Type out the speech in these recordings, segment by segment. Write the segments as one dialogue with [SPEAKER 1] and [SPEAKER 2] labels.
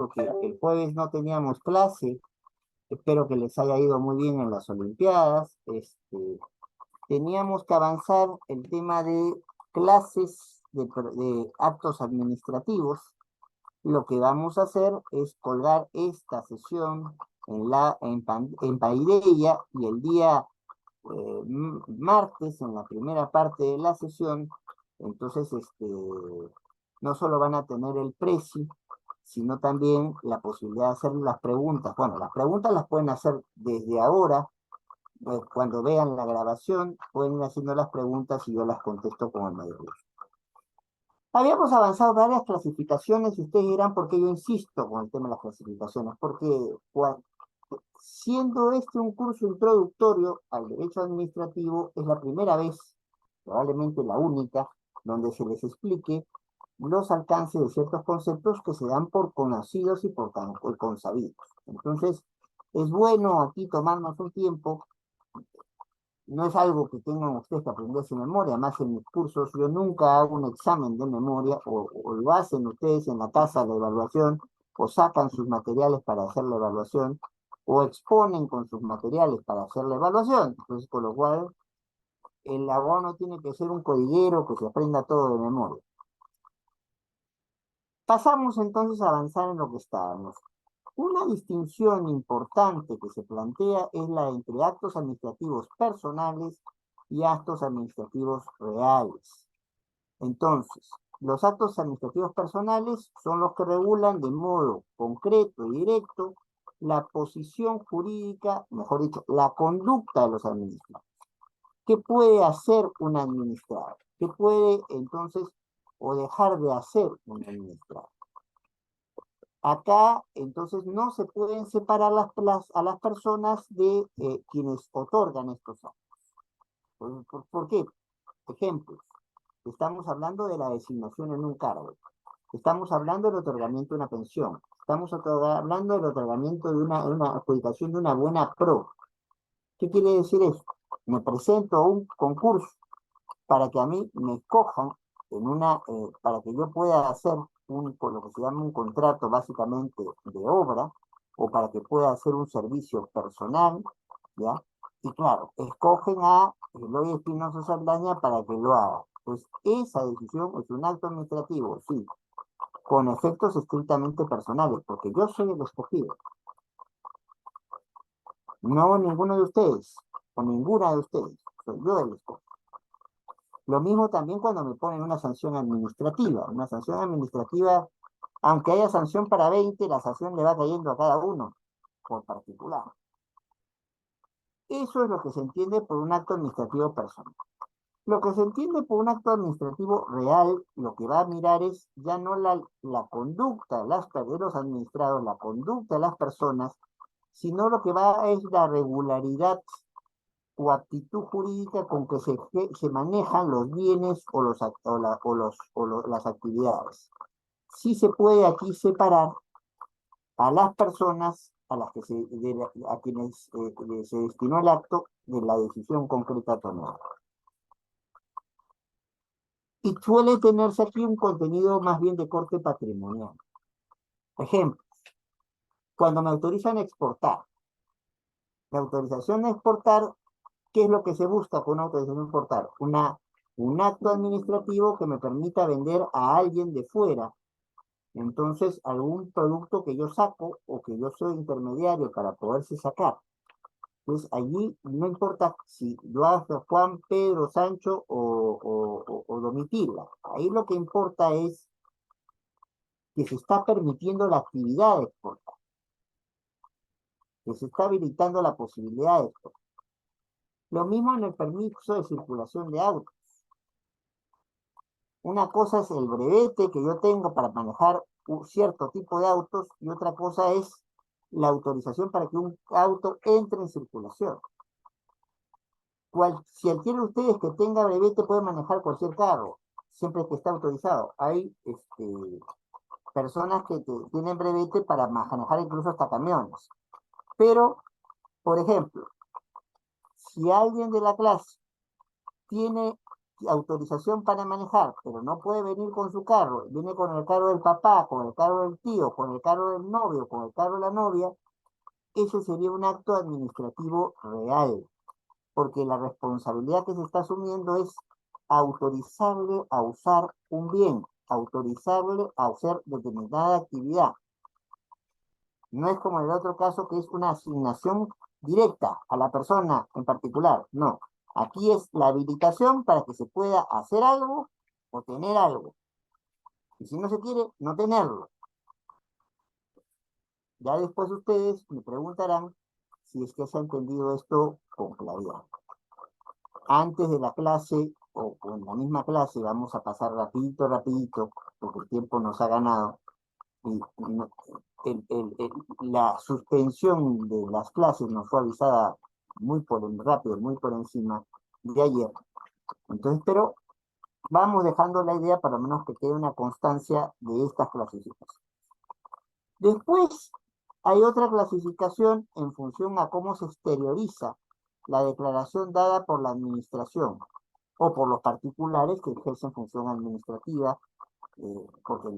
[SPEAKER 1] porque el jueves no teníamos clase. Espero que les haya ido muy bien en las Olimpiadas. Teníamos que avanzar el tema de clases de actos administrativos. Lo que vamos a hacer es colgar esta sesión en Paideia, y el día martes, en la primera parte de la sesión, entonces no solo van a tener el precio, sino también la posibilidad de hacer las preguntas. Bueno, las preguntas las pueden hacer desde ahora, cuando vean la grabación, pueden ir haciendo las preguntas y yo las contesto con el mayor gusto. Habíamos avanzado varias clasificaciones y ustedes dirán por qué yo insisto con el tema de las clasificaciones, porque siendo este un curso introductorio al derecho administrativo, es la primera vez, probablemente la única, donde se les explique los alcances de ciertos conceptos que se dan por conocidos y por consabidos. Entonces, es bueno aquí tomarnos un tiempo. No es algo que tengan ustedes que aprenderse de memoria, más en mis cursos yo nunca hago un examen de memoria, o lo hacen ustedes en la casa de evaluación, o sacan sus materiales para hacer la evaluación, o exponen con sus materiales para hacer la evaluación. Entonces, con lo cual, el abono tiene que ser un codiguero que se aprenda todo de memoria. Pasamos entonces a avanzar en lo que estábamos. Una distinción importante que se plantea es la entre actos administrativos personales y actos administrativos reales. Entonces, los actos administrativos personales son los que regulan de modo concreto y directo la posición jurídica, mejor dicho, la conducta de los administrados. ¿Qué puede hacer un administrado? ¿Qué puede entonces o dejar de hacer un administrado? Acá, entonces, no se pueden separar a las personas de quienes otorgan estos actos. ¿Por qué? Ejemplos. Estamos hablando de la designación en un cargo. Estamos hablando del otorgamiento de una pensión. Estamos hablando del otorgamiento de una adjudicación de una buena pro. ¿Qué quiere decir eso? Me presento a un concurso para que a mí me escojan para que yo pueda hacer con lo que se llama un contrato básicamente de obra, o para que pueda hacer un servicio personal, ¿ya? Y claro, escogen a Eloy Espinosa Saldaña para que lo haga. Pues esa decisión es un acto administrativo, sí, con efectos estrictamente personales, porque yo soy el escogido, no ninguno de ustedes, o ninguna de ustedes, soy yo el escogido. Lo mismo también cuando me ponen una sanción administrativa. Una sanción administrativa, aunque haya sanción para 20, la sanción le va cayendo a cada uno por particular. Eso es lo que se entiende por un acto administrativo personal. Lo que se entiende por un acto administrativo real, lo que va a mirar es ya no la conducta de los administrados, la conducta de las personas, sino lo que va es la regularidad o aptitud jurídica con que se manejan los bienes las actividades. Sí se puede aquí separar a las personas a quienes se destinó el acto de la decisión concreta tomada. Y suele tenerse aquí un contenido más bien de corte patrimonial. Ejemplo, cuando me autorizan a exportar, la autorización a exportar, ¿qué es lo que se busca con una autorización a exportar? Un acto administrativo que me permita vender a alguien de fuera, entonces, algún producto que yo saco o que yo soy intermediario para poderse sacar. Pues allí no importa si lo hace Juan, Pedro, Sancho o Domitila. Ahí lo que importa es que se está permitiendo la actividad de exportar, que se está habilitando la posibilidad de exportar. Lo mismo en el permiso de circulación de autos. Una cosa es el brevete que yo tengo para manejar un cierto tipo de autos, y otra cosa es la autorización para que un auto entre en circulación. Si adquieren ustedes que tenga brevete, puede manejar cualquier carro, siempre que esté autorizado. Hay personas que tienen brevete para manejar incluso hasta camiones. Pero, por ejemplo, si alguien de la clase tiene autorización para manejar, pero no puede venir con su carro, viene con el carro del papá, con el carro del tío, con el carro del novio, con el carro de la novia, ese sería un acto administrativo real, porque la responsabilidad que se está asumiendo es autorizarle a usar un bien, autorizarle a hacer determinada actividad. No es como el otro caso que es una asignación directa a la persona en particular. No. Aquí es la habilitación para que se pueda hacer algo o tener algo. Y si no se quiere, no tenerlo. Ya después ustedes me preguntarán si es que se ha entendido esto con claridad. Antes de la clase o en la misma clase vamos a pasar rapidito, porque el tiempo nos ha ganado. Y la suspensión de las clases nos fue avisada muy rápido, muy por encima de ayer. Entonces, pero vamos dejando la idea para menos que quede una constancia de estas clasificaciones. Después hay otra clasificación en función a cómo se exterioriza la declaración dada por la administración o por los particulares que ejercen función administrativa porque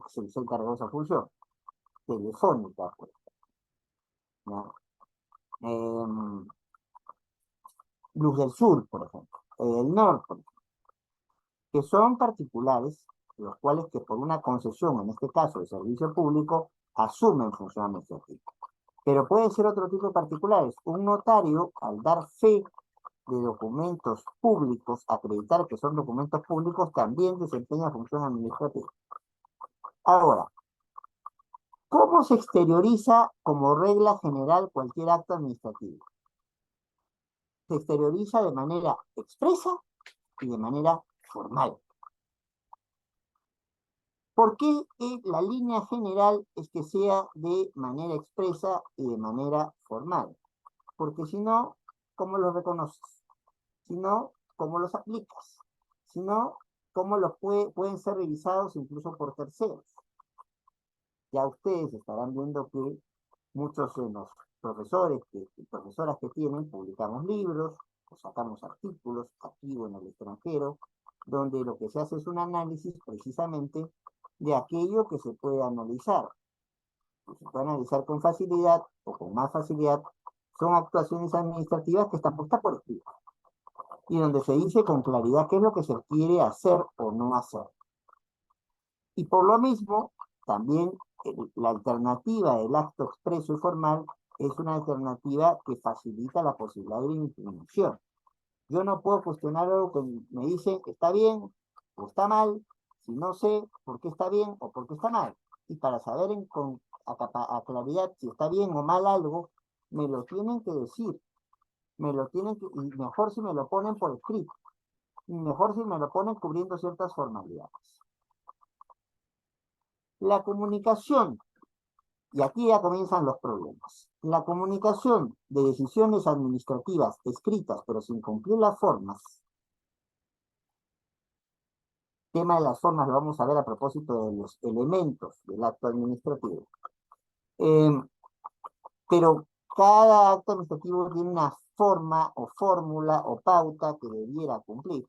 [SPEAKER 1] se les ha encargado esa función telefónica, pues, ¿no? Luz del Sur, por ejemplo, el Norte, que son particulares, los cuales que por una concesión, en este caso de servicio público, asumen función administrativa. Pero puede ser otro tipo de particulares. Un notario, al dar fe de documentos públicos, acreditar que son documentos públicos, también desempeña función administrativa. Ahora, ¿cómo se exterioriza como regla general cualquier acto administrativo? Se exterioriza de manera expresa y de manera formal. ¿Por qué la línea general es que sea de manera expresa y de manera formal? Porque si no, ¿cómo los reconoces? Si no, ¿cómo los aplicas? Si no, ¿cómo los pueden ser revisados incluso por terceros? Ya ustedes estarán viendo que muchos de los profesores y profesoras que tienen, publicamos libros, o sacamos artículos aquí o en el extranjero, donde lo que se hace es un análisis precisamente de aquello que se puede analizar. Que se puede analizar con facilidad o con más facilidad, son actuaciones administrativas que están puestas por escrito y donde se dice con claridad qué es lo que se quiere hacer o no hacer. Y por lo mismo, también la alternativa del acto expreso y formal es una alternativa que facilita la posibilidad de impugnación. Yo no puedo cuestionar algo que me dice que está bien o está mal, si no sé por qué está bien o por qué está mal. Y para saber a claridad si está bien o mal algo, me lo tienen que decir, y mejor si me lo ponen por escrito, y mejor si me lo ponen cubriendo ciertas formalidades. La comunicación, y aquí ya comienzan los problemas. La comunicación de decisiones administrativas escritas pero sin cumplir las formas. Tema de las formas lo vamos a ver a propósito de los elementos del acto administrativo. Pero cada acto administrativo tiene una forma o fórmula o pauta que debiera cumplir.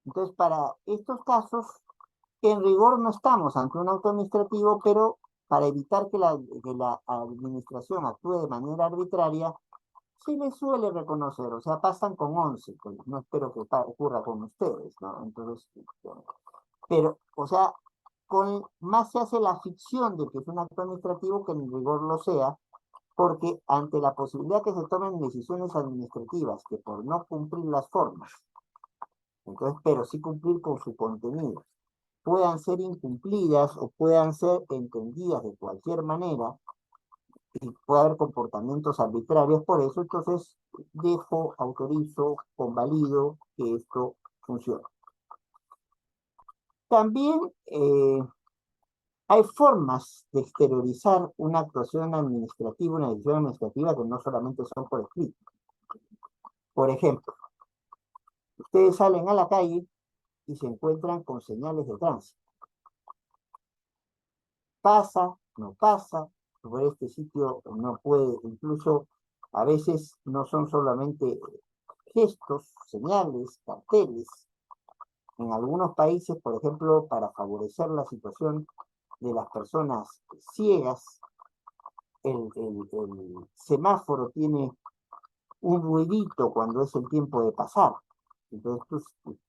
[SPEAKER 1] Entonces, para estos casos, en rigor no estamos ante un acto administrativo, pero para evitar que la administración actúe de manera arbitraria, se les suele reconocer, o sea, pasan con 11, pues no espero que ocurra con ustedes, ¿no? Entonces, pero, o sea, más se hace la ficción de que es un acto administrativo que en rigor lo sea, porque ante la posibilidad que se tomen decisiones administrativas que por no cumplir las formas, entonces, pero sí cumplir con su contenido, puedan ser incumplidas o puedan ser entendidas de cualquier manera y puede haber comportamientos arbitrarios por eso, entonces autorizo, convalido que esto funcione. También hay formas de exteriorizar una actuación administrativa, una decisión administrativa que no solamente son por escrito. Por ejemplo, ustedes salen a la calle y se encuentran con señales de tránsito. Pasa, no pasa, por este sitio no puede, incluso a veces no son solamente gestos, señales, carteles, En algunos países, por ejemplo, para favorecer la situación de las personas ciegas, el semáforo tiene un ruidito cuando es el tiempo de pasar. Entonces,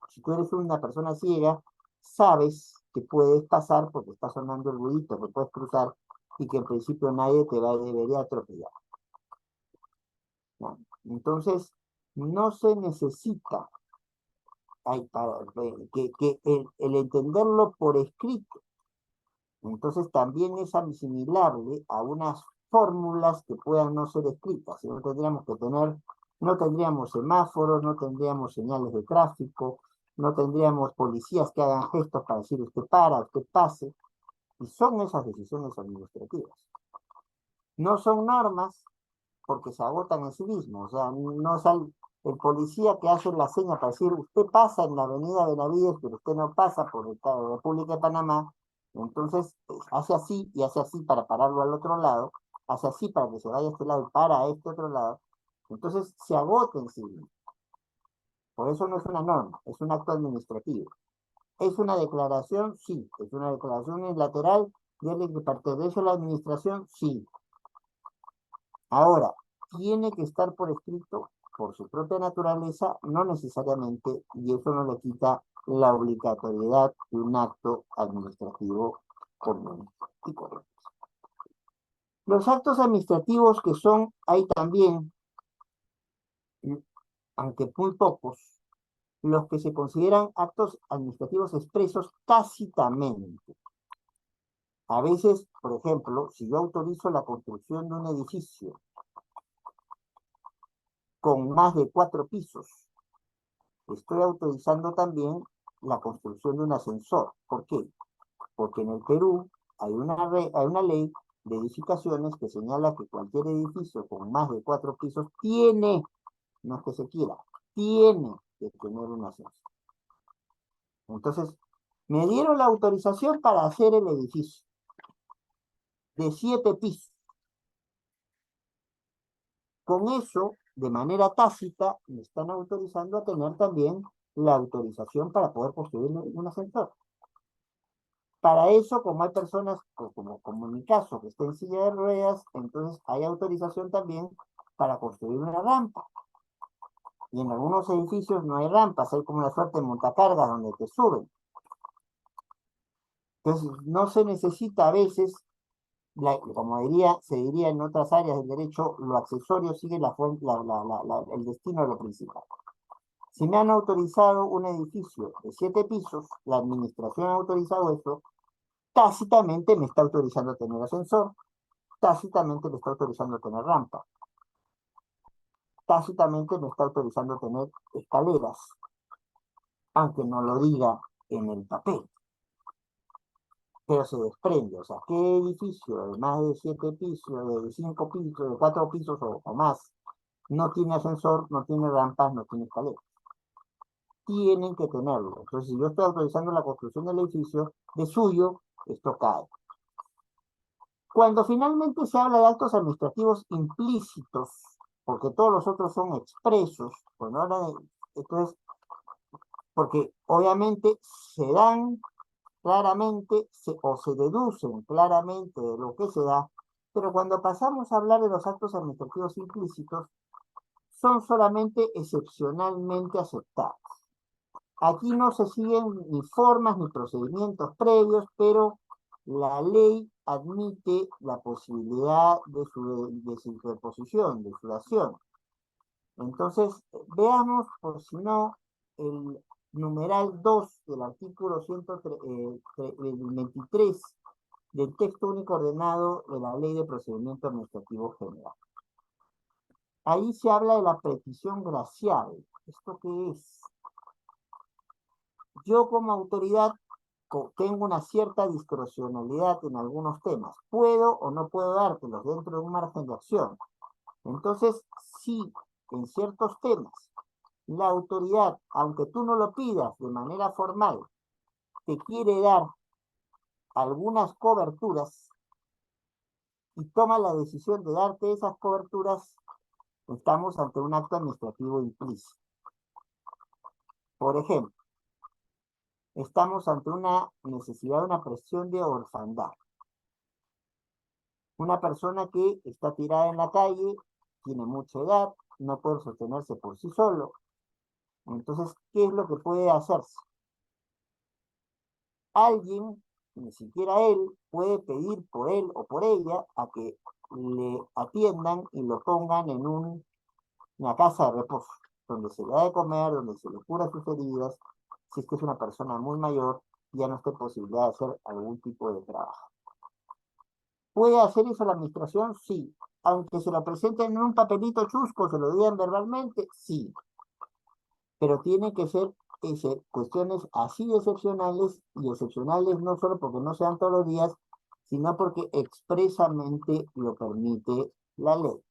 [SPEAKER 1] si tú eres una persona ciega, sabes que puedes pasar porque está sonando el ruidito, que puedes cruzar y que en principio nadie debería atropellar, ¿no? Entonces, no se necesita que el entenderlo por escrito. Entonces, también es asimilable a unas fórmulas que puedan no ser escritas. Si no tendríamos que tener, no tendríamos semáforos, no tendríamos señales de tráfico, no tendríamos policías que hagan gestos para decir usted para, usted pase, y son esas decisiones administrativas. No son normas porque se agotan en sí mismos, o sea, no sale el policía que hace la seña para decir usted pasa en la avenida Benavides, pero usted no pasa por la República de Panamá, entonces hace así y hace así para pararlo al otro lado, hace así para que se vaya a este lado y para a este otro lado, entonces se agota en sí mismo. Por eso no es una norma, es un acto administrativo. ¿Es una declaración? Sí. ¿Es una declaración unilateral de alguien que pertenece a la administración? Sí. Ahora, tiene que estar por escrito por su propia naturaleza, no necesariamente, y eso no le quita la obligatoriedad de un acto administrativo común y correcto. Los actos administrativos que son, hay también, aunque muy pocos, los que se consideran actos administrativos expresos tácitamente. A veces, por ejemplo, si yo autorizo la construcción de un edificio con más de 4 pisos, estoy autorizando también la construcción de un ascensor. ¿Por qué? Porque en el Perú hay una ley de edificaciones que señala que cualquier edificio con más de 4 pisos tiene, no es que se quiera, tiene que tener un ascensor. Entonces, me dieron la autorización para hacer el edificio de 7 pisos. Con eso, de manera tácita, me están autorizando a tener también la autorización para poder construir un ascensor. Para eso, como hay personas, como en mi caso, que estoy en silla de ruedas, entonces hay autorización también para construir una rampa. Y en algunos edificios no hay rampas, hay como una suerte de montacargas donde te suben. Entonces, no se necesita a veces, como se diría en otras áreas del derecho, lo accesorio sigue el destino de lo principal. Si me han autorizado un edificio de 7 pisos, la administración ha autorizado eso, tácitamente me está autorizando tener ascensor, tácitamente me está autorizando tener rampa, tácitamente me está autorizando tener escaleras, aunque no lo diga en el papel, pero se desprende. O sea, ¿qué edificio de más de 7 pisos, de 5 pisos, de 4 pisos o más, no tiene ascensor, no tiene rampas, no tiene escaleras? Tienen que tenerlo. Entonces, si yo estoy autorizando la construcción del edificio, de suyo, esto cae. Cuando finalmente se habla de actos administrativos implícitos, porque todos los otros son expresos, bueno, entonces, porque obviamente se dan claramente o se deducen claramente de lo que se da, pero cuando pasamos a hablar de los actos administrativos implícitos, son solamente excepcionalmente aceptados. Aquí no se siguen ni formas ni procedimientos previos, pero la ley admite la posibilidad de su interposición, de su dación. Entonces, veamos, por si no, el numeral 2 del artículo 123 del texto único ordenado de la Ley de Procedimiento Administrativo General. Ahí se habla de la petición gracial. ¿Esto qué es? Yo como autoridad tengo una cierta discrecionalidad en algunos temas. Puedo o no puedo dártelos dentro de un margen de acción. Entonces, sí, en ciertos temas, la autoridad, aunque tú no lo pidas de manera formal, te quiere dar algunas coberturas y toma la decisión de darte esas coberturas, estamos ante un acto administrativo implícito. Por ejemplo, estamos ante una necesidad, una presión de orfandad. Una persona que está tirada en la calle, tiene mucha edad, no puede sostenerse por sí solo. Entonces, ¿qué es lo que puede hacerse? Alguien, ni siquiera él, puede pedir por él o por ella a que le atiendan y lo pongan en una casa de reposo, donde se le da de comer, donde se le cura sus heridas, si es que es una persona muy mayor, ya no esté posibilidad de hacer algún tipo de trabajo. ¿Puede hacer eso la administración? Sí. Aunque se lo presenten en un papelito chusco, se lo digan verbalmente, sí. Pero tiene que ser cuestiones así de excepcionales, y excepcionales no solo porque no sean todos los días, sino porque expresamente lo permite la ley.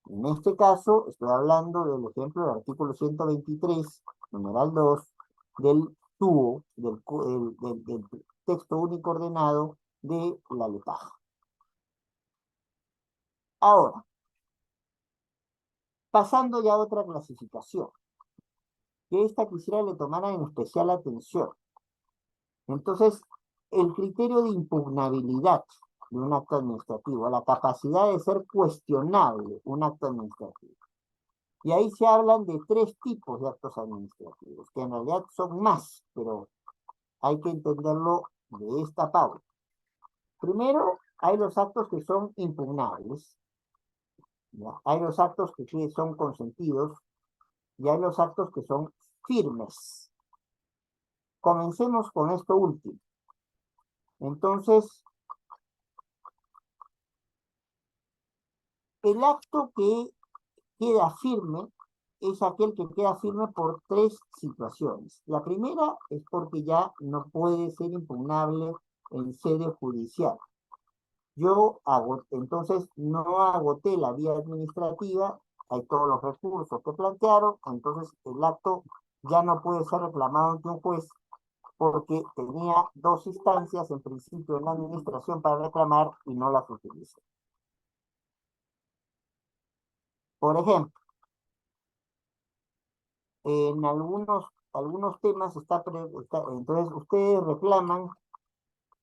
[SPEAKER 1] En este caso, estoy hablando del ejemplo del artículo 123, numeral 2, del TUO, del texto único ordenado de la LEPAJ. Ahora, pasando ya a otra clasificación, que esta quisiera le tomara en especial atención. Entonces, el criterio de impugnabilidad de un acto administrativo, la capacidad de ser cuestionable un acto administrativo. Y ahí se hablan de tres tipos de actos administrativos, que en realidad son más, pero hay que entenderlo de esta pauta. Primero, hay los actos que son impugnables, ¿ya? Hay los actos que sí son consentidos, y hay los actos que son firmes. Comencemos con esto último. Entonces, el acto que queda firme es aquel que queda firme por tres situaciones. La primera es porque ya no puede ser impugnable en sede judicial. Entonces no agoté la vía administrativa, hay todos los recursos que plantearon, entonces el acto ya no puede ser reclamado ante un juez porque tenía dos instancias en principio en la administración para reclamar y no las utilicé. Por ejemplo, en algunos temas entonces ustedes reclaman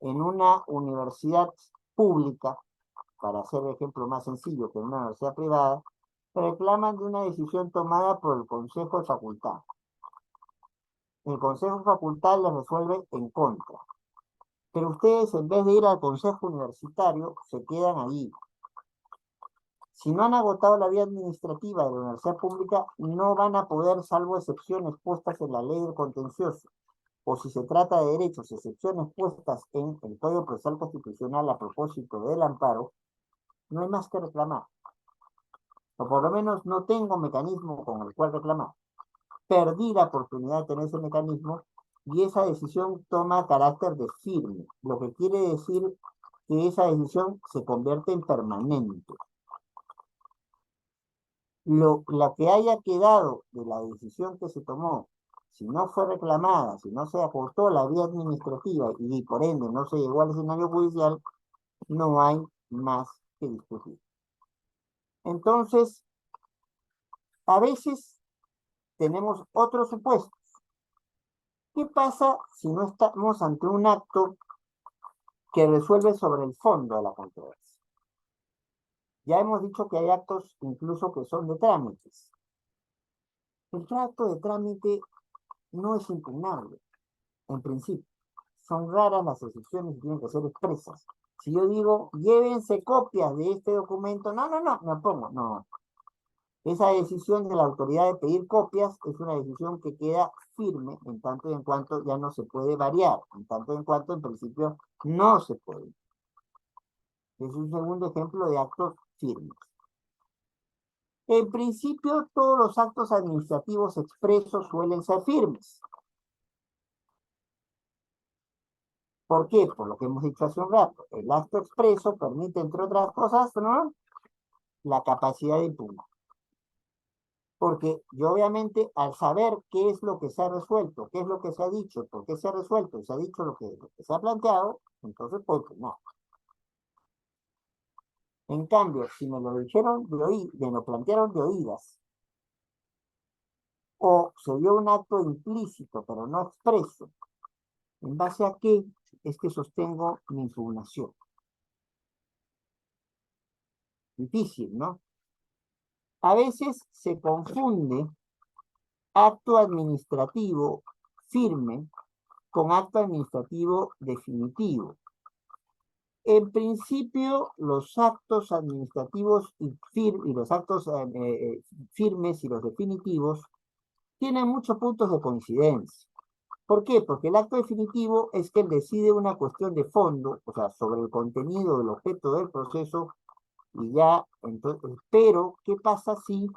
[SPEAKER 1] en una universidad pública, para hacer el ejemplo más sencillo que en una universidad privada, reclaman de una decisión tomada por el Consejo de Facultad. El Consejo de Facultad les resuelve en contra. Pero ustedes, en vez de ir al Consejo Universitario, se quedan allí. Si no han agotado la vía administrativa de la universidad pública, no van a poder, salvo excepciones puestas en la ley del contencioso, o si se trata de derechos, excepciones puestas en el Código Procesal Constitucional a propósito del amparo, no hay más que reclamar. O por lo menos no tengo mecanismo con el cual reclamar. Perdí la oportunidad de tener ese mecanismo y esa decisión toma carácter de firme, lo que quiere decir que esa decisión se convierte en permanente. La que haya quedado de la decisión que se tomó, si no fue reclamada, si no se acortó la vía administrativa y por ende no se llegó al escenario judicial, no hay más que discutir. Entonces, a veces tenemos otros supuestos. ¿Qué pasa si no estamos ante un acto que resuelve sobre el fondo de la controversia? Ya hemos dicho que hay actos incluso que son de trámites. El acto de trámite no es impugnable, en principio. Son raras las excepciones y tienen que ser expresas. Si yo digo, llévense copias de este documento, no, me opongo, no. Esa decisión de la autoridad de pedir copias es una decisión que queda firme en tanto y en cuanto ya no se puede variar, en tanto y en cuanto en principio no se puede. Es un segundo ejemplo de actos firmes. En principio, todos los actos administrativos expresos suelen ser firmes. ¿Por qué? Por lo que hemos dicho hace un rato. El acto expreso permite, entre otras cosas, ¿no?, la capacidad de impugnar. Porque yo obviamente al saber qué es lo que se ha resuelto, qué es lo que se ha dicho, por qué se ha resuelto y se ha dicho lo que se ha planteado, entonces puedo impugnar. En cambio, si me lo dijeron me lo plantearon de oídas, o se dio un acto implícito, pero no expreso, ¿en base a qué es que sostengo mi impugnación? Difícil, ¿no? A veces se confunde acto administrativo firme con acto administrativo definitivo. En principio, los actos administrativos y los actos firmes y los definitivos tienen muchos puntos de coincidencia. ¿Por qué? Porque el acto definitivo es que él decide una cuestión de fondo, o sea, sobre el contenido del objeto del proceso, y ya, entonces, pero, ¿qué pasa si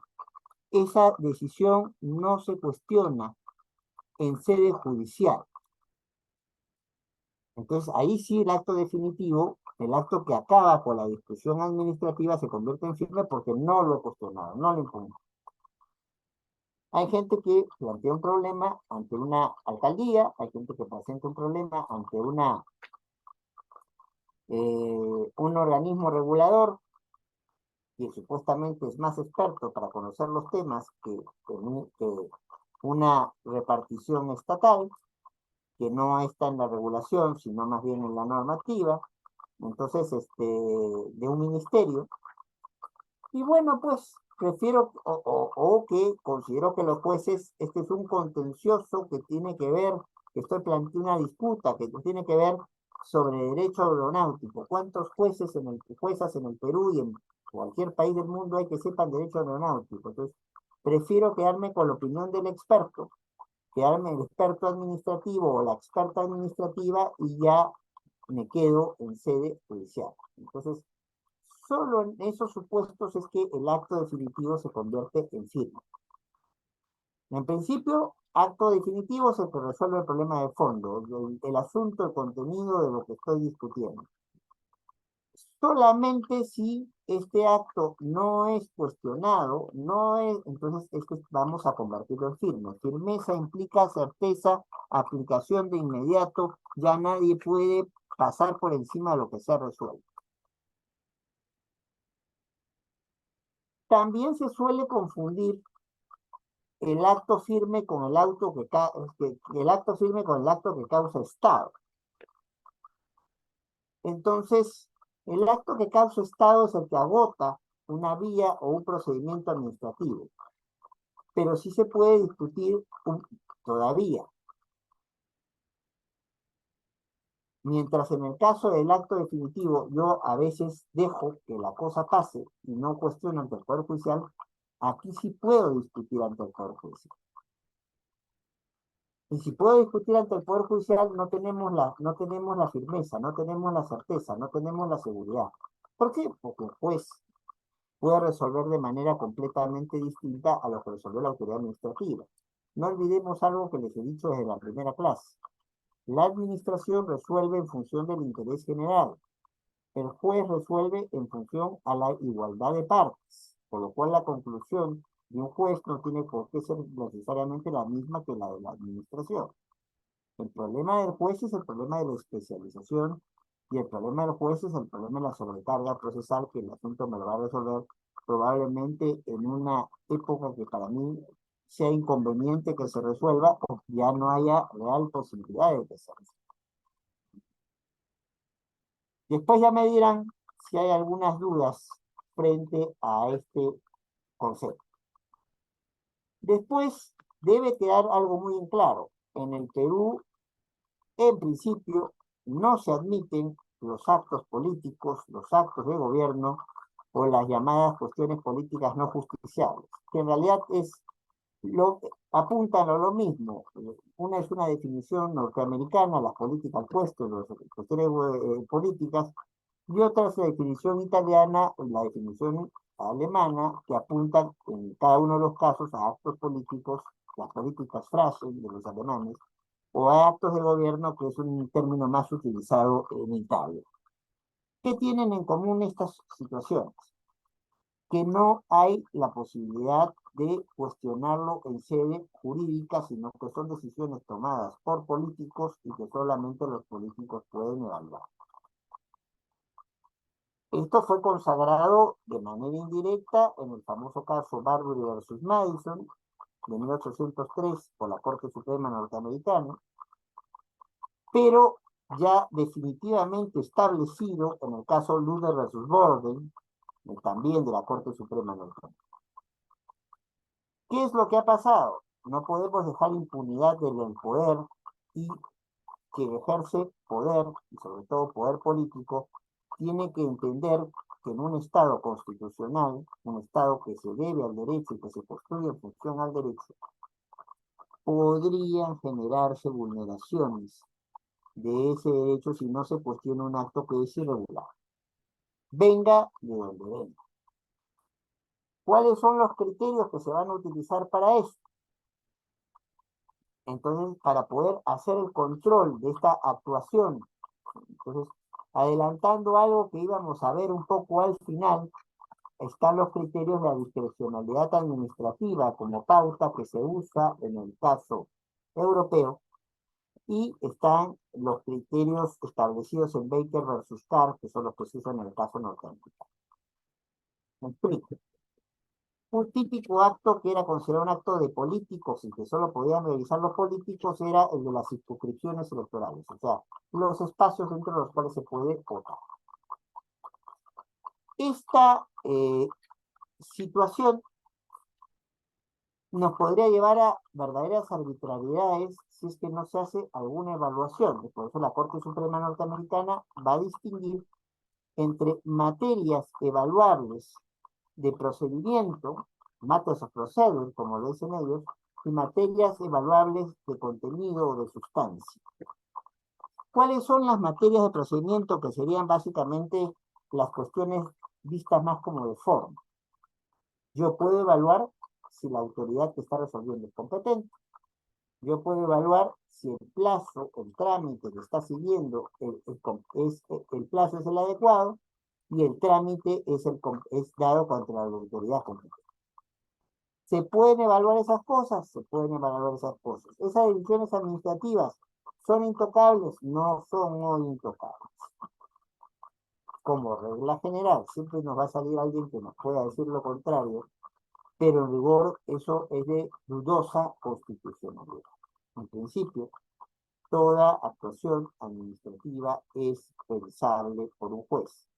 [SPEAKER 1] esa decisión no se cuestiona en sede judicial? Entonces, ahí sí el acto definitivo, el acto que acaba con la discusión administrativa, se convierte en firme porque no lo he cuestionado, no lo impugno. Hay gente que plantea un problema ante una alcaldía, hay gente que presenta un problema ante un organismo regulador que supuestamente es más experto para conocer los temas que una repartición estatal, que no está en la regulación, sino más bien en la normativa, entonces, de un ministerio. Y bueno, pues prefiero o que considero que los jueces, este es un contencioso que tiene que ver, que estoy planteando una disputa que tiene que ver sobre derecho aeronáutico. ¿Cuántos juezas en el Perú y en cualquier país del mundo hay que sepan derecho aeronáutico? Entonces, prefiero quedarme con la opinión del experto, quedarme el experto administrativo o la experta administrativa y ya me quedo en sede judicial. Entonces, solo en esos supuestos es que el acto definitivo se convierte en firme. En principio, acto definitivo se resuelve el problema de fondo, el asunto, el contenido de lo que estoy discutiendo. Solamente si este acto no es cuestionado, entonces es que vamos a convertirlo en firme. Firmeza implica certeza, aplicación de inmediato, ya nadie puede pasar por encima de lo que se ha resuelto. También se suele confundir el acto firme con el el acto firme con el acto que causa estado. Entonces, el acto que causa estado es el que agota una vía o un procedimiento administrativo, pero sí se puede discutir todavía. Mientras en el caso del acto definitivo yo a veces dejo que la cosa pase y no cuestiono ante el Poder Judicial, aquí sí puedo discutir ante el Poder Judicial. Y si puedo discutir ante el Poder Judicial, no tenemos la firmeza, no tenemos la certeza, no tenemos la seguridad. ¿Por qué? Porque el juez puede resolver de manera completamente distinta a lo que resolvió la autoridad administrativa. No olvidemos algo que les he dicho desde la primera clase. La administración resuelve en función del interés general. El juez resuelve en función a la igualdad de partes, por lo cual la conclusión de un juez no tiene por qué ser necesariamente la misma que la de la administración. El problema del juez es el problema de la especialización y el problema del juez es el problema de la sobrecarga procesal que el asunto me lo va a resolver probablemente en una época que para mí sea inconveniente que se resuelva o ya no haya real posibilidad de que se resuelva. Después ya me dirán si hay algunas dudas frente a este concepto. Después debe quedar algo muy en claro. En el Perú, en principio, no se admiten los actos políticos, los actos de gobierno o las llamadas cuestiones políticas no justiciables, que en realidad apuntan a lo mismo. Una es una definición norteamericana, las políticas puestas, las cuestiones políticas, y otra es la definición italiana, la definición alemana, que apuntan en cada uno de los casos a actos políticos, las políticas frágiles de los alemanes, o a actos de gobierno, que es un término más utilizado en Italia. ¿Qué tienen en común estas situaciones? Que no hay la posibilidad de cuestionarlo en sede jurídica, sino que son decisiones tomadas por políticos y que solamente los políticos pueden evaluar. Esto fue consagrado de manera indirecta en el famoso caso Marbury versus Madison, de 1803 por la Corte Suprema norteamericana, pero ya definitivamente establecido en el caso Luther versus Borden, también de la Corte Suprema norteamericana. ¿Qué es lo que ha pasado? No podemos dejar impunidad del poder, y quien ejerce poder, y sobre todo poder político, tiene que entender que en un Estado constitucional, un Estado que se debe al derecho y que se construye en función al derecho, podrían generarse vulneraciones de ese derecho si no se cuestiona un acto que es irregular. Venga de donde venga. ¿Cuáles son los criterios que se van a utilizar para esto? Entonces, para poder hacer el control de esta actuación, entonces, adelantando algo que íbamos a ver un poco al final, están los criterios de la discrecionalidad administrativa como pauta que se usa en el caso europeo, y están los criterios establecidos en Baker versus Carr, que son los que se usan en el caso norteamericano. Me explico. Un típico acto que era considerado un acto de políticos y que solo podían realizar los políticos era el de las circunscripciones electorales, o sea, los espacios dentro de los cuales se puede votar. Esta situación nos podría llevar a verdaderas arbitrariedades si es que no se hace alguna evaluación. Por eso la Corte Suprema norteamericana va a distinguir entre materias evaluables de procedimiento, matters of procedure, como lo dicen ellos, y materias evaluables de contenido o de sustancia. ¿Cuáles son las materias de procedimiento que serían básicamente las cuestiones vistas más como de forma? Yo puedo evaluar si la autoridad que está resolviendo es competente. Yo puedo evaluar si el plazo, el trámite que está siguiendo, el plazo es el adecuado y el trámite es dado contra la autoridad competente. ¿Se pueden evaluar esas cosas? Se pueden evaluar esas cosas. Esas decisiones administrativas son intocables, no son muy intocables. Como regla general, siempre nos va a salir alguien que nos pueda decir lo contrario, pero en rigor eso es de dudosa constitucionalidad. En principio, toda actuación administrativa es pensable por un juez.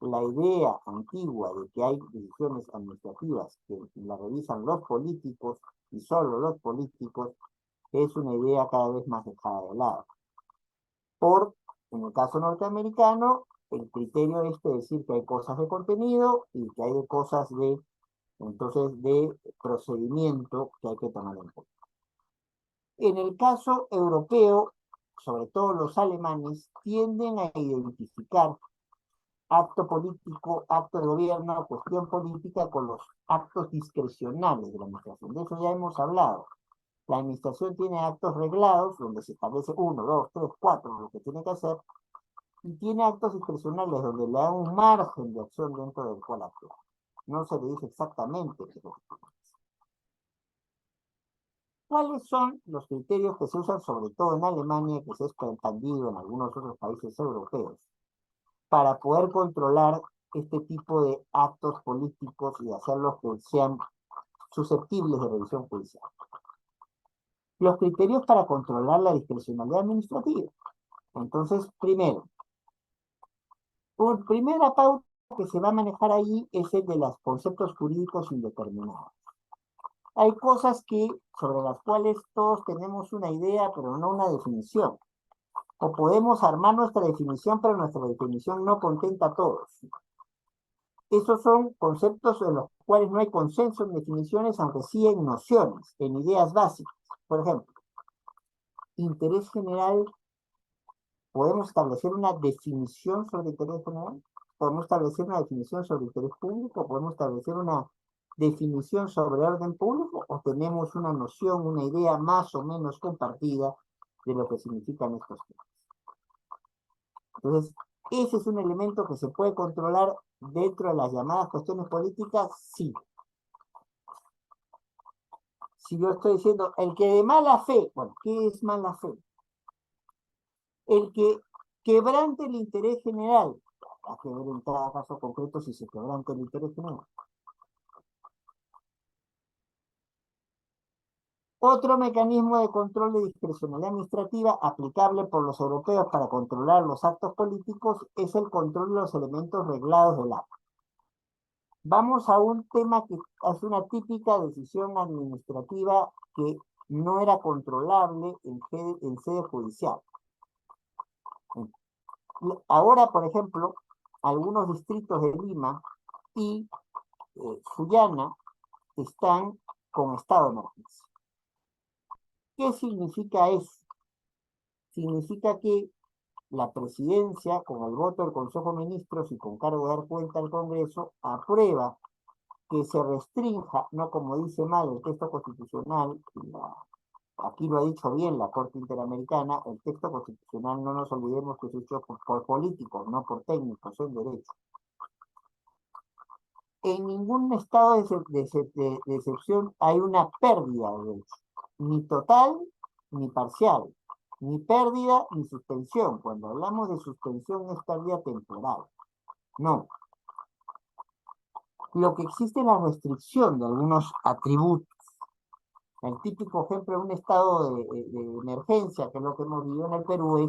[SPEAKER 1] La idea antigua de que hay decisiones administrativas que la revisan los políticos y solo los políticos es una idea cada vez más dejada de lado. En el caso norteamericano, el criterio es decir que hay cosas de contenido y que hay cosas de procedimiento que hay que tomar en cuenta. En el caso europeo, sobre todo los alemanes, tienden a identificar acto político, acto de gobierno, cuestión política con los actos discrecionales de la administración. De eso ya hemos hablado. La administración tiene actos reglados, donde se establece 1, 2, 3, 4, lo que tiene que hacer, y tiene actos discrecionales, donde le da un margen de acción dentro del cual actúa. No se le dice exactamente qué es lo que tiene que hacer. ¿Cuáles son los criterios que se usan sobre todo en Alemania, que se ha expandido en algunos otros países europeos, para poder controlar este tipo de actos políticos y hacerlos que sean susceptibles de revisión judicial? Los criterios para controlar la discrecionalidad administrativa. Entonces, primero, primera pauta que se va a manejar ahí es el de los conceptos jurídicos indeterminados. Hay cosas sobre las cuales todos tenemos una idea, pero no una definición. O podemos armar nuestra definición, pero nuestra definición no contenta a todos. Esos son conceptos en los cuales no hay consenso en definiciones, aunque sí en nociones, en ideas básicas. Por ejemplo, interés general, ¿podemos establecer una definición sobre interés general? ¿Podemos establecer una definición sobre interés público? ¿Podemos establecer una definición sobre orden público? ¿O tenemos una noción, una idea más o menos compartida de lo que significan estos temas? Entonces, ese es un elemento que se puede controlar dentro de las llamadas cuestiones políticas, sí. Si yo estoy diciendo, el que de mala fe, bueno, ¿qué es mala fe? El que quebrante el interés general, hay que ver en cada caso concreto si se quebranta el interés general. Otro mecanismo de control de discrecionalidad administrativa aplicable por los europeos para controlar los actos políticos es el control de los elementos reglados del acto. Vamos a un tema que es una típica decisión administrativa que no era controlable en sede judicial. Ahora, por ejemplo, algunos distritos de Lima y Sullana están con estado de emergencia. ¿Qué significa eso? Significa que la presidencia, con el voto del Consejo de Ministros y con cargo de dar cuenta al Congreso, aprueba que se restrinja, no como dice mal el texto constitucional, aquí lo ha dicho bien la Corte Interamericana, el texto constitucional no nos olvidemos que es hecho por políticos, no por técnicos en derecho. En ningún estado de excepción hay una pérdida de derechos, ni total ni parcial, ni pérdida ni suspensión. Cuando hablamos de suspensión es pérdida temporal. No. Lo que existe es la restricción de algunos atributos. El típico ejemplo de un estado de emergencia, que es lo que hemos vivido en el Perú,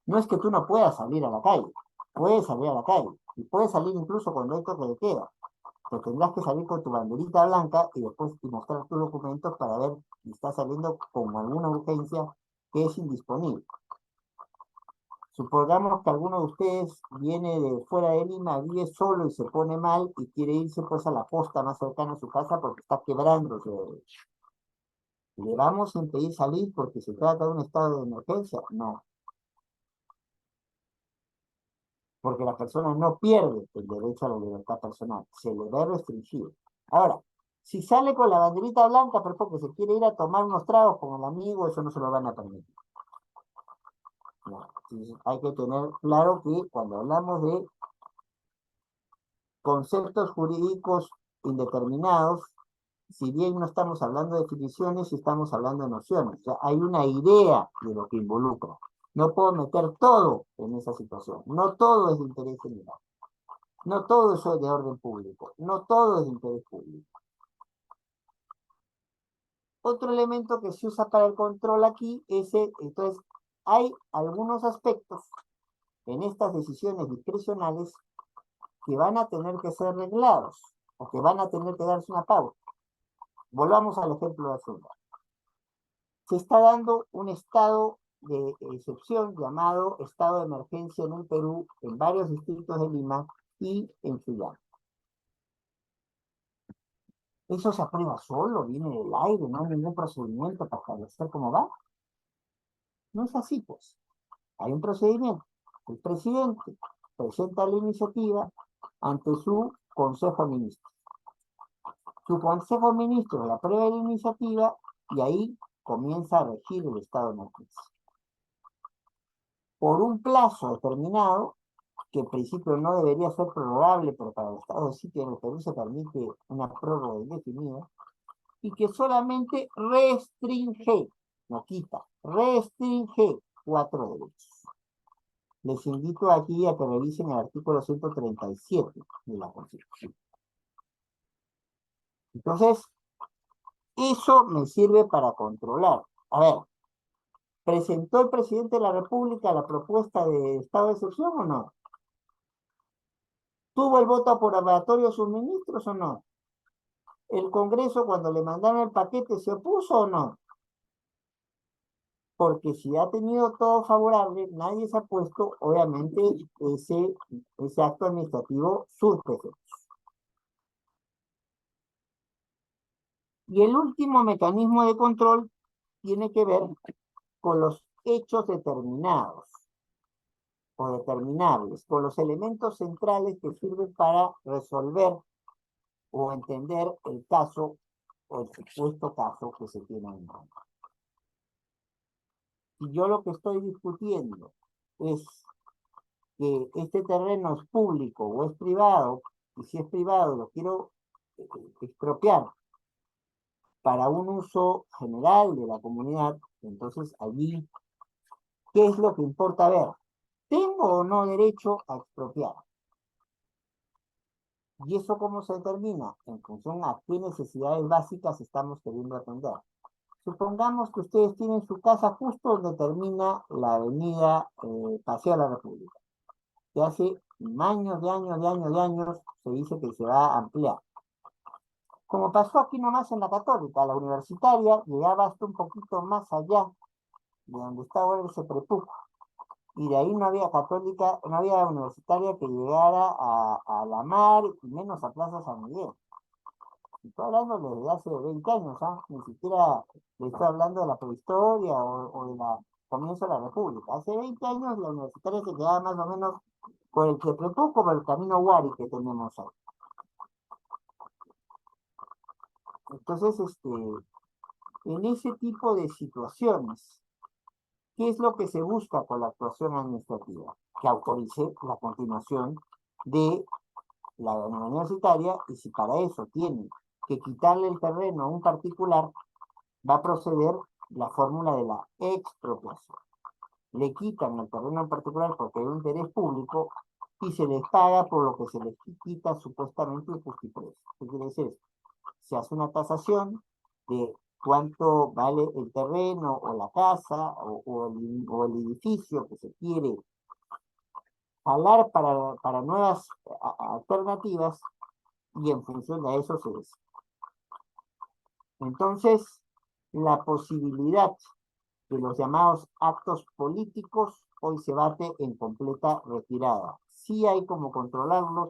[SPEAKER 1] no es que tú no puedas salir a la calle, puedes salir a la calle, y puedes salir incluso cuando hay toque de queda, pero tendrás que salir con tu banderita blanca y después mostrar tus documentos para ver si estás saliendo con alguna urgencia que es indisponible. Supongamos que alguno de ustedes viene de fuera de Lima, vive solo y se pone mal y quiere irse pues a la posta más cercana a su casa porque está quebrándose. ¿Le vamos a impedir salir porque se trata de un estado de emergencia? No, porque la persona no pierde el derecho a la libertad personal, se le ve restringido. Ahora, si sale con la banderita blanca, pero porque se quiere ir a tomar unos tragos con el amigo, eso no se lo van a permitir. No, hay que tener claro que cuando hablamos de conceptos jurídicos indeterminados, si bien no estamos hablando de definiciones, estamos hablando de nociones. O sea, hay una idea de lo que involucra. No puedo meter todo en esa situación. No todo es de interés general. No todo es de orden público. No todo es de interés público. Otro elemento que se usa para el control aquí es, entonces, hay algunos aspectos en estas decisiones discrecionales que van a tener que ser reglados o que van a tener que darse una pauta. Volvamos al ejemplo de Hacienda. Se está dando un estado de excepción llamado estado de emergencia en el Perú, en varios distritos de Lima y en Sullana. Eso se aprueba solo, viene del aire, no hay ningún procedimiento para establecer cómo va. No es así, pues. Hay un procedimiento. El presidente presenta la iniciativa ante su Consejo de Ministros. Su Consejo de Ministros aprueba la iniciativa y ahí comienza a regir el estado de emergencia. Por un plazo determinado, que en principio no debería ser prorrogable, pero para el estado de sitio en el Perú se permite una prórroga indefinida, y que solamente restringe, no quita, restringe 4 derechos. Les invito aquí a que revisen el artículo 137 de la Constitución. Entonces, eso me sirve para controlar. A ver, ¿presentó el presidente de la República la propuesta de estado de excepción o no? ¿Tuvo el voto aprobatorio de sus ministros o no? ¿El Congreso cuando le mandaron el paquete se opuso o no? Porque si ha tenido todo favorable, nadie se ha puesto, obviamente, ese acto administrativo surge efectos. Y el último mecanismo de control tiene que ver con los hechos determinados o determinables, con los elementos centrales que sirven para resolver o entender el caso o el supuesto caso que se tiene en mano. Y yo lo que estoy discutiendo es que este terreno es público o es privado, y si es privado lo quiero expropiar para un uso general de la comunidad, entonces allí, ¿qué es lo que importa ver? ¿Tengo o no derecho a expropiar? ¿Y eso cómo se determina? En función a qué necesidades básicas estamos queriendo atender. Supongamos que ustedes tienen su casa justo donde termina la avenida Paseo de la República, que hace años, de años, se dice que se va a ampliar. Como pasó aquí nomás en la Católica, la universitaria llegaba hasta un poquito más allá de donde está ahora ese prepucio. Y de ahí no había católica, no había universitaria que llegara a la mar y menos a Plaza San Miguel. Estoy hablando desde hace 20 años, ¿ah? Ni siquiera le estoy hablando de la prehistoria o de la comienzo de la República. Hace 20 años la universitaria se quedaba más o menos por el Chepretú, por el camino Huari que tenemos ahí. Entonces, en ese tipo de situaciones, ¿qué es lo que se busca con la actuación administrativa? Que autorice la continuación de la universitaria, y si para eso tiene que quitarle el terreno a un particular, va a proceder la fórmula de la expropiación. Le quitan el terreno en particular porque hay un interés público y se les paga por lo que se les quita supuestamente el justiprecio. ¿Qué quiere decir esto? Se hace una tasación de cuánto vale el terreno o la casa o el edificio que se quiere jalar para nuevas alternativas, y en función de eso se decide. Entonces, la posibilidad de los llamados actos políticos hoy se bate en completa retirada. Sí hay como controlarlos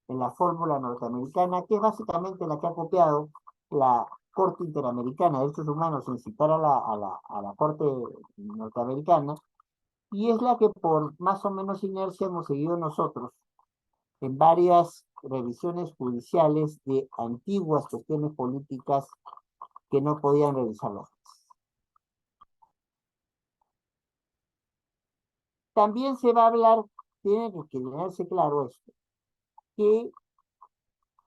[SPEAKER 1] en la fórmula norteamericana, que es básicamente la que ha copiado la Corte Interamericana de Derechos Humanos sin citar a la Corte norteamericana, y es la que por más o menos inercia hemos seguido nosotros en varias revisiones judiciales de antiguas cuestiones políticas que no podían revisarlas. También se va a hablar, tiene que tenerse claro esto, que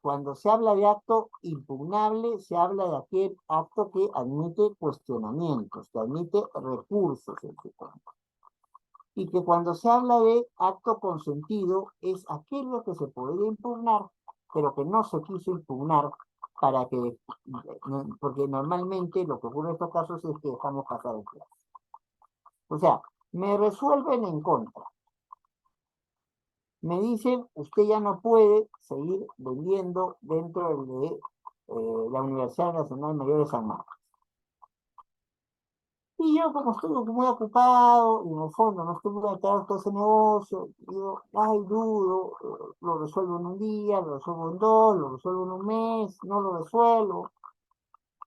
[SPEAKER 1] cuando se habla de acto impugnable, se habla de aquel acto que admite cuestionamientos, que admite recursos en su contra. Y que cuando se habla de acto consentido, es aquello que se podría impugnar, pero que no se quiso impugnar para que, porque normalmente lo que ocurre en estos casos es que dejamos pasar el plazo. O sea, me resuelven en contra. Me dicen, usted ya no puede seguir vendiendo dentro de la Universidad Nacional Mayor de San Marcos. Y yo, como estoy muy ocupado, y en el fondo no estoy muy atado a todo ese negocio, digo, ay, dudo, lo resuelvo en un día, lo resuelvo en dos, lo resuelvo en un mes, no lo resuelvo.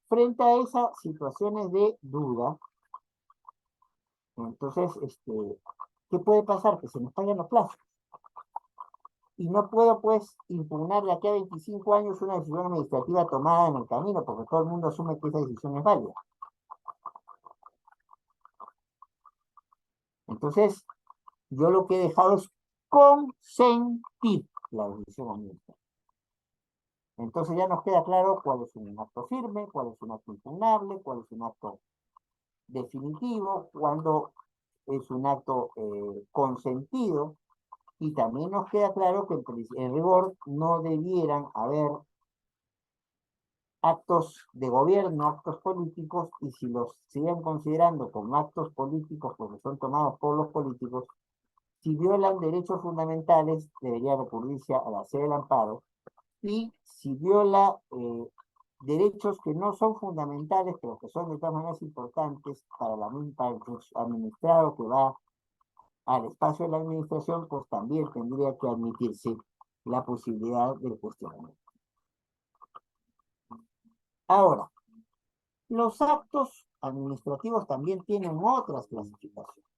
[SPEAKER 1] Frente a esas situaciones de duda, entonces, ¿qué puede pasar? Que se nos pagan los plazos. Y no puedo, pues, impugnar de aquí a 25 años una decisión administrativa tomada en el camino, porque todo el mundo asume que esa decisión es válida. Entonces, yo lo que he dejado es consentir la decisión administrativa. Entonces ya nos queda claro cuál es un acto firme, cuál es un acto impugnable, cuál es un acto definitivo, cuándo es un acto consentido, y también nos queda claro que en rigor no debieran haber actos de gobierno, actos políticos, y si los siguen considerando como actos políticos porque son tomados por los políticos, si violan derechos fundamentales, debería recurrirse a la sede del amparo, y si viola derechos que no son fundamentales, pero que son de todas maneras importantes para el administrado que va al espacio de la administración, pues también tendría que admitirse la posibilidad del cuestionamiento. Ahora, los actos administrativos también tienen otras clasificaciones.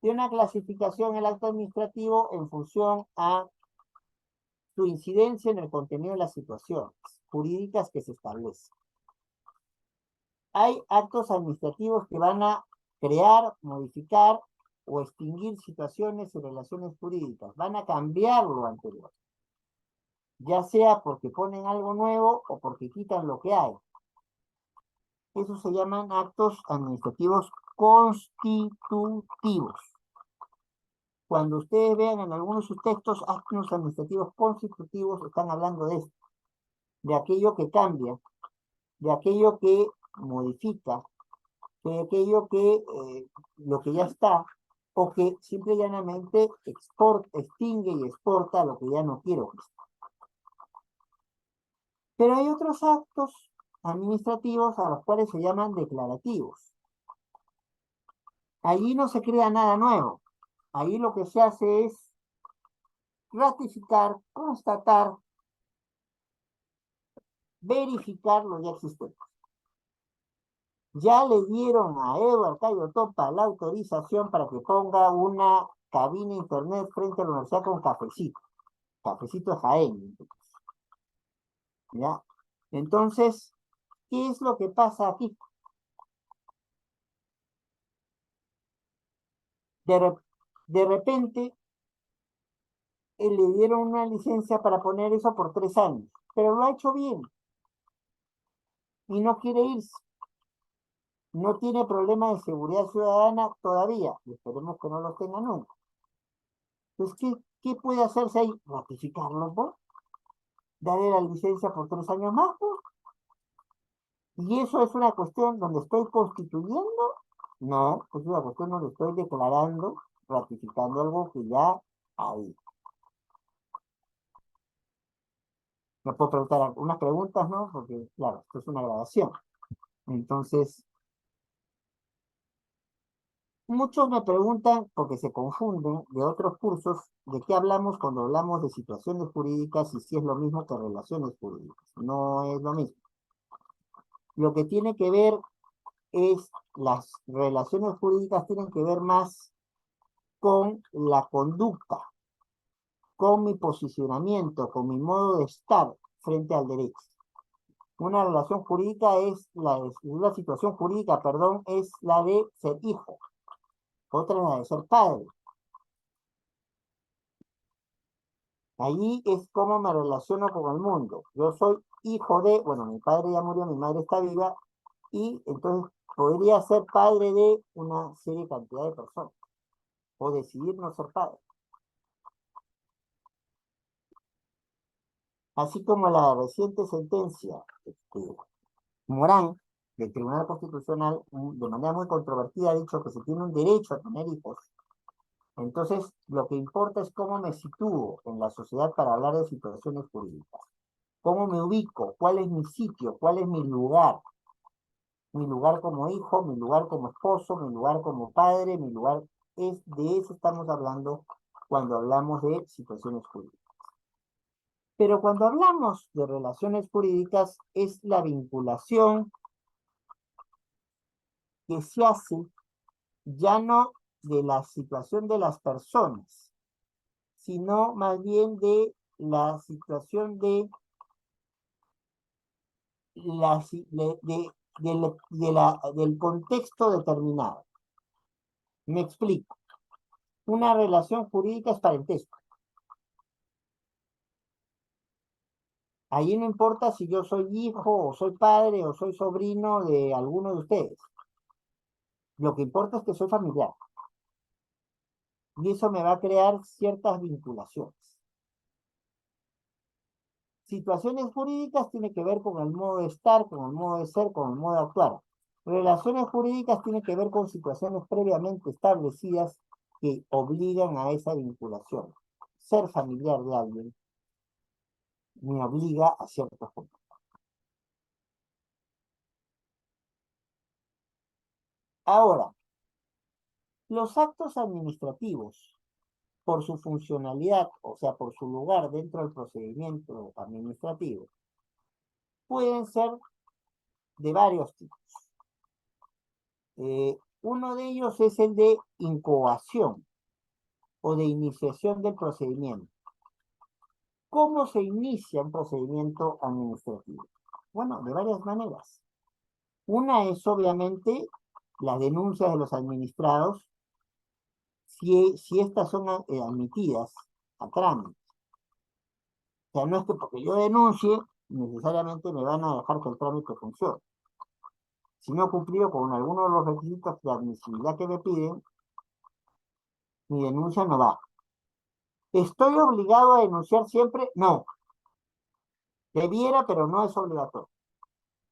[SPEAKER 1] Tiene una clasificación el acto administrativo en función a su incidencia en el contenido de las situaciones jurídicas que se establecen. Hay actos administrativos que van a crear, modificar o extinguir situaciones y relaciones jurídicas. Van a cambiar lo anterior, ya sea porque ponen algo nuevo o porque quitan lo que hay. Eso se llaman actos administrativos constitutivos. Cuando ustedes vean en algunos de sus textos actos administrativos constitutivos, están hablando de esto, de aquello que cambia de aquello que modifica, de aquello que lo que ya está, o que simple y llanamente extingue y exporta lo que ya no quiero. Pero hay otros actos administrativos a los cuales se llaman declarativos. Allí no se crea nada nuevo. Ahí lo que se hace es ratificar, constatar, verificar lo ya existente. Ya le dieron a Edward Cayo Topa la autorización para que ponga una cabina internet frente a la universidad con cafecito. Cafecito de Jaén. ¿Ya? Entonces, ¿qué es lo que pasa aquí? De, re de repente, le dieron una licencia para poner eso por 3 años, pero lo ha hecho bien y no quiere irse. No tiene problema de seguridad ciudadana todavía, y esperemos que no lo tenga nunca. Entonces, ¿qué puede hacerse ahí? Ratificarlo, ¿no? Darle la licencia por 3 años más, ¿no? Y eso es una cuestión donde estoy constituyendo, no, es una cuestión donde estoy declarando, ratificando algo que ya hay. Me puedo preguntar algunas preguntas, ¿no? Porque, claro, esto es una grabación. Entonces, muchos me preguntan, porque se confunden de otros cursos, de qué hablamos cuando hablamos de situaciones jurídicas y si es lo mismo que relaciones jurídicas. No es lo mismo. Lo que tiene que ver es, las relaciones jurídicas tienen que ver más con la conducta, con mi posicionamiento, con mi modo de estar frente al derecho. Una relación jurídica una situación jurídica, perdón, es la de ser hijo. Otra es la de ser padre. Allí es cómo me relaciono con el mundo. Yo soy hijo de, bueno, mi padre ya murió, mi madre está viva, y entonces podría ser padre de una serie cantidad de personas, o decidir no ser padre. Así como la reciente sentencia Morán del Tribunal Constitucional, de manera muy controvertida, ha dicho que se tiene un derecho a tener hijos. Entonces, lo que importa es cómo me sitúo en la sociedad para hablar de situaciones jurídicas. ¿Cómo me ubico? ¿Cuál es mi sitio? ¿Cuál es mi lugar? Mi lugar como hijo, mi lugar como esposo, mi lugar como padre, mi lugar de eso estamos hablando cuando hablamos de situaciones jurídicas. Pero cuando hablamos de relaciones jurídicas es la vinculación que se hace ya no de la situación de las personas, sino más bien de la situación del contexto determinado. Me explico. Una relación jurídica es parentesco. Ahí no importa si yo soy hijo, o soy padre, o soy sobrino de alguno de ustedes. Lo que importa es que soy familiar. Y eso me va a crear ciertas vinculaciones. Situaciones jurídicas tiene que ver con el modo de estar, con el modo de ser, con el modo de actuar. Relaciones jurídicas tienen que ver con situaciones previamente establecidas que obligan a esa vinculación. Ser familiar de alguien me obliga a ciertos puntos. Ahora, los actos administrativos, por su funcionalidad, o sea, por su lugar dentro del procedimiento administrativo, pueden ser de varios tipos. Uno de ellos es el de incoación o de iniciación del procedimiento. ¿Cómo se inicia un procedimiento administrativo? Bueno, de varias maneras. Una es obviamente las denuncias de los administrados, si estas son admitidas a trámite. O sea, no es que porque yo denuncie, necesariamente me van a dejar que el trámite funcione. Si no he cumplido con alguno de los requisitos de admisibilidad que me piden, mi denuncia no va. ¿Estoy obligado a denunciar siempre? No. Debiera, pero no es obligatorio.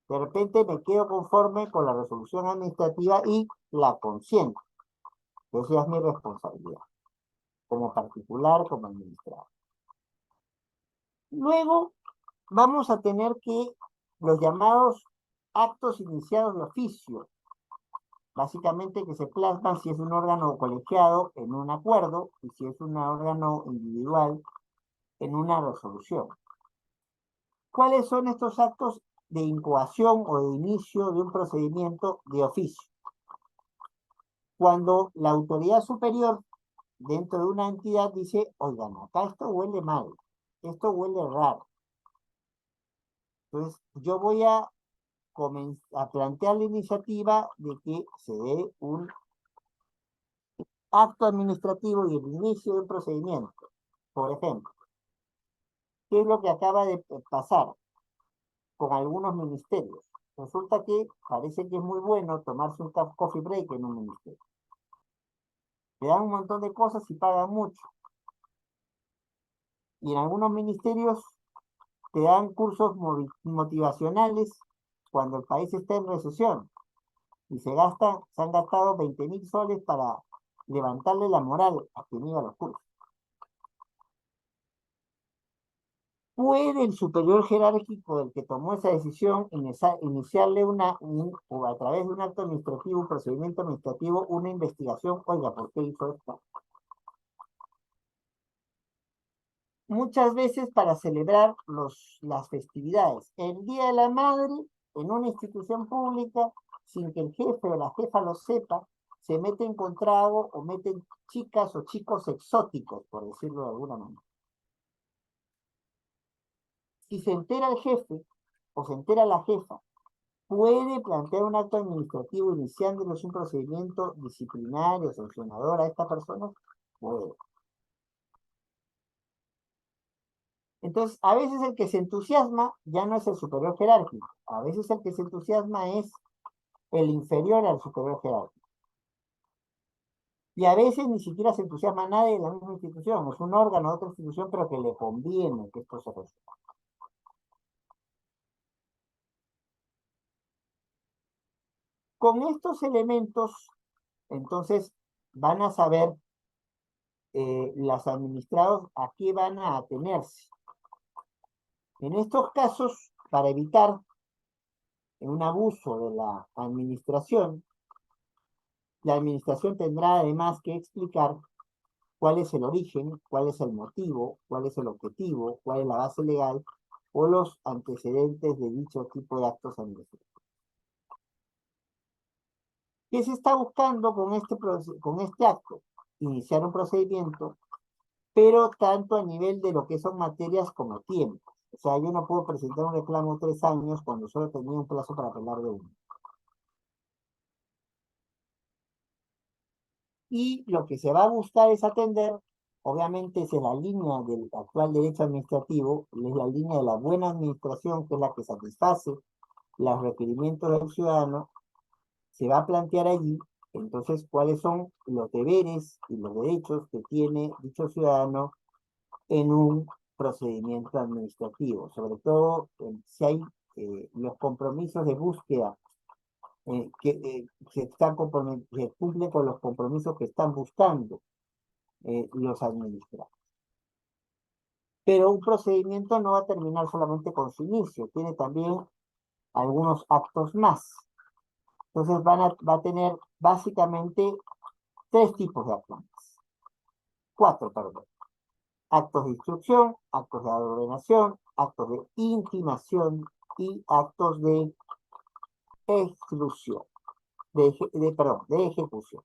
[SPEAKER 1] De repente me quedo conforme con la resolución administrativa y la consiento. Eso ya es mi responsabilidad, como particular, como administrador. Luego vamos a tener que los llamados actos iniciados de oficio, básicamente que se plasman si es un órgano colegiado en un acuerdo y si es un órgano individual en una resolución. ¿Cuáles son estos actos de incoación o de inicio de un procedimiento de oficio? Cuando la autoridad superior dentro de una entidad dice, oigan, acá esto huele mal, esto huele raro. Entonces, yo voy a plantear la iniciativa de que se dé un acto administrativo y el inicio de un procedimiento. Por ejemplo, ¿qué es lo que acaba de pasar con algunos ministerios? Resulta que parece que es muy bueno tomarse un coffee break en un ministerio. Te dan un montón de cosas y pagan mucho. Y en algunos ministerios te dan cursos motivacionales cuando el país está en recesión. Y se han gastado 20.000 soles para levantarle la moral a quien iba a los cursos. ¿Puede el superior jerárquico del que tomó esa decisión iniciarle o a través de un acto administrativo, un procedimiento administrativo, una investigación? Oiga, ¿por qué hizo esto? Muchas veces para celebrar las festividades. El Día de la Madre, en una institución pública, sin que el jefe o la jefa lo sepa, se meten con trago o meten chicas o chicos exóticos, por decirlo de alguna manera. Si se entera el jefe o se entera la jefa, puede plantear un acto administrativo iniciándoles un procedimiento disciplinario, sancionador a esta persona. Puede. Entonces, a veces el que se entusiasma ya no es el superior jerárquico. A veces el que se entusiasma es el inferior al superior jerárquico. Y a veces ni siquiera se entusiasma nadie de la misma institución. Es un órgano de otra institución, pero que le conviene que esto se resuelva. Con estos elementos, entonces, van a saber los administrados a qué van a atenerse. En estos casos, para evitar un abuso de la administración tendrá además que explicar cuál es el origen, cuál es el motivo, cuál es el objetivo, cuál es la base legal o los antecedentes de dicho tipo de actos administrativos. ¿Qué se está buscando con este acto? Iniciar un procedimiento, pero tanto a nivel de lo que son materias como tiempos. O sea, yo no puedo presentar un reclamo 3 años cuando solo tenía un plazo para apelar de 1. Y lo que se va a buscar es atender, obviamente es en la línea del actual derecho administrativo, es la línea de la buena administración, que es la que satisface los requerimientos del ciudadano, se va a plantear allí, entonces, cuáles son los deberes y los derechos que tiene dicho ciudadano en un procedimiento administrativo, sobre todo si hay los compromisos de búsqueda que cumplen con los compromisos que están buscando los administrados. Pero un procedimiento no va a terminar solamente con su inicio, tiene también algunos actos más. Entonces va a tener básicamente 3 tipos de actos. 4, perdón. Actos de instrucción, actos de ordenación, actos de intimación y actos de exclusión, de ejecución.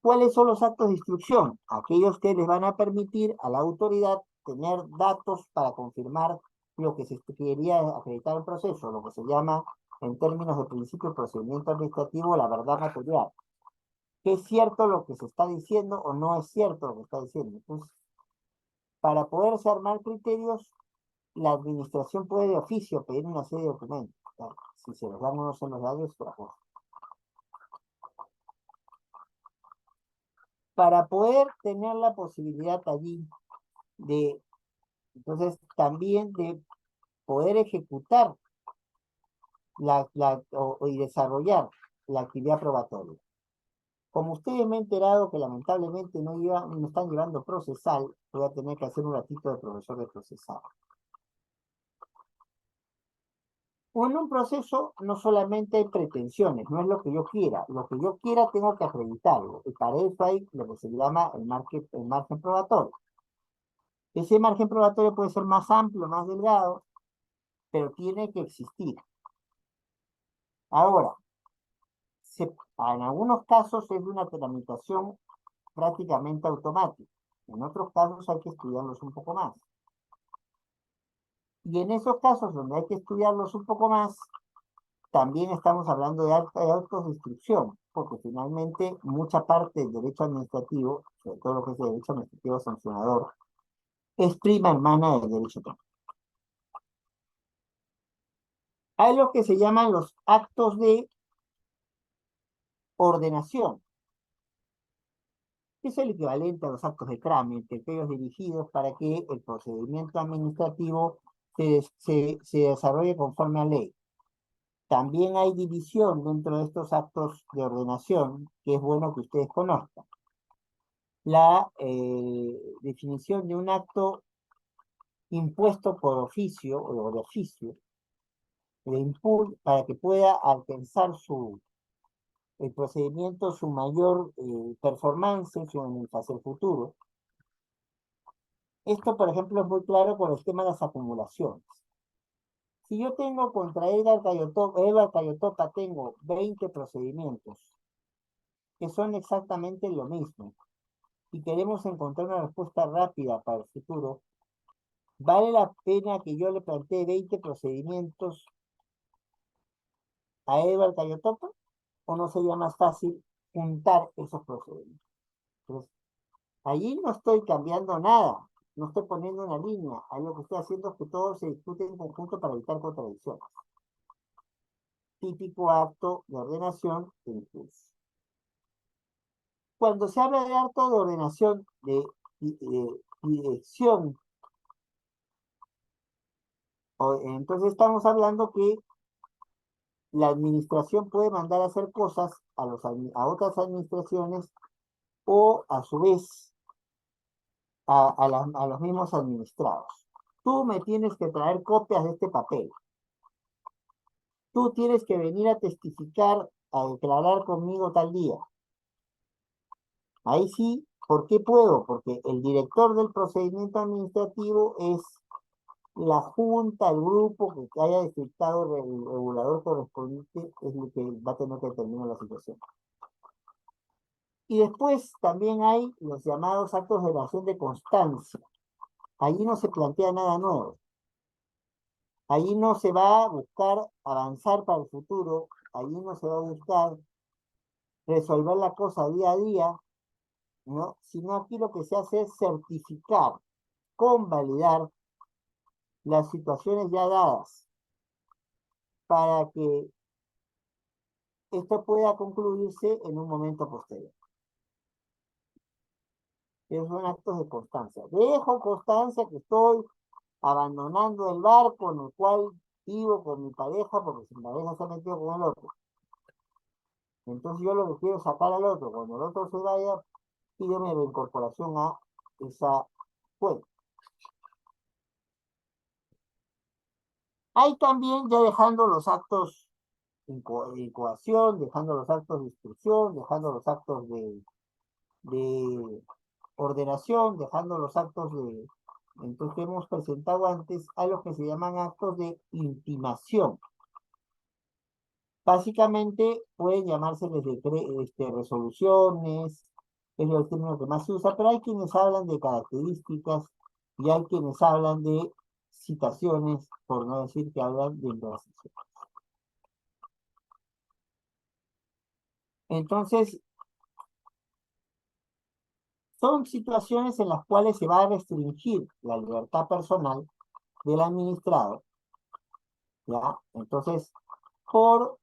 [SPEAKER 1] ¿Cuáles son los actos de instrucción? Aquellos que les van a permitir a la autoridad tener datos para confirmar lo que se quería acreditar en proceso, lo que se llama, en términos de principio de procedimiento administrativo, la verdad material. ¿Qué es cierto lo que se está diciendo o no es cierto lo que está diciendo? Entonces, para poderse armar criterios, la administración puede de oficio pedir una serie de documentos. Claro, si se los dan o no se los dan, es otra cosa. Para poder tener la posibilidad allí de, entonces, también de poder ejecutar y desarrollar la actividad probatoria. Como ustedes me he enterado que lamentablemente no están llevando procesal, voy a tener que hacer un ratito de profesor de procesal. En un proceso no solamente hay pretensiones, no es lo que yo quiera. Lo que yo quiera tengo que acreditarlo. Y para eso hay lo que se llama el margen probatorio. Ese margen probatorio puede ser más amplio, más delgado, pero tiene que existir. Ahora, en algunos casos es una tramitación prácticamente automática. En otros casos hay que estudiarlos un poco más. Y en esos casos donde hay que estudiarlos un poco más, también estamos hablando de actos de instrucción, porque finalmente mucha parte del derecho administrativo, sobre todo lo que es el derecho administrativo sancionador, es prima hermana del derecho penal. Hay lo que se llaman los actos de ordenación, que es el equivalente a los actos de trámite, aquellos dirigidos para que el procedimiento administrativo se desarrolle conforme a ley. También hay división dentro de estos actos de ordenación, que es bueno que ustedes conozcan. La definición de un acto impuesto por oficio o de oficio, para que pueda alcanzar el procedimiento su mayor performance en el futuro. Esto, por ejemplo, es muy claro con el tema de las acumulaciones. Si yo tengo contra Edgar Cayotopa, tengo 20 procedimientos que son exactamente lo mismo y queremos encontrar una respuesta rápida para el futuro, ¿vale la pena que yo le plantee 20 procedimientos a Edgar Cayotopa? ¿O no sería más fácil juntar esos procedimientos? Entonces, allí no estoy cambiando nada, no estoy poniendo una línea. Ahí lo que estoy haciendo es que todo se discute en conjunto para evitar contradicciones. Típico acto de ordenación de impulso. Cuando se habla de acto de ordenación de dirección, entonces estamos hablando que la administración puede mandar a hacer cosas a otras administraciones o a su vez a los mismos administrados. Tú me tienes que traer copias de este papel. Tú tienes que venir a testificar, a declarar conmigo tal día. Ahí sí, ¿por qué puedo? Porque el director del procedimiento administrativo es la junta, el grupo que haya dictado el regulador correspondiente, es el que va a tener que determinar la situación. Y después también hay los llamados actos de relación de constancia. Allí no se plantea nada nuevo. Allí no se va a buscar avanzar para el futuro. Allí no se va a buscar resolver la cosa día a día, ¿no? Sino aquí lo que se hace es certificar, convalidar las situaciones ya dadas para que esto pueda concluirse en un momento posterior. Esos son actos de constancia. Dejo constancia que estoy abandonando el barco en el cual vivo con mi pareja porque mi pareja se ha metido con el otro. Entonces yo lo que quiero es sacar al otro. Cuando el otro se vaya, pido mi reincorporación a esa cuenta. Hay también ya dejando los actos de incoación, dejando los actos de instrucción, dejando los actos de ordenación, dejando los actos entonces que hemos presentado antes, a los que se llaman actos de intimación. Básicamente pueden llamarse resoluciones, es el término que más se usa, pero hay quienes hablan de características y hay quienes hablan de citaciones, por no decir que hablan de interacción. Entonces, son situaciones en las cuales se va a restringir la libertad personal del administrado, ¿ya? Entonces, por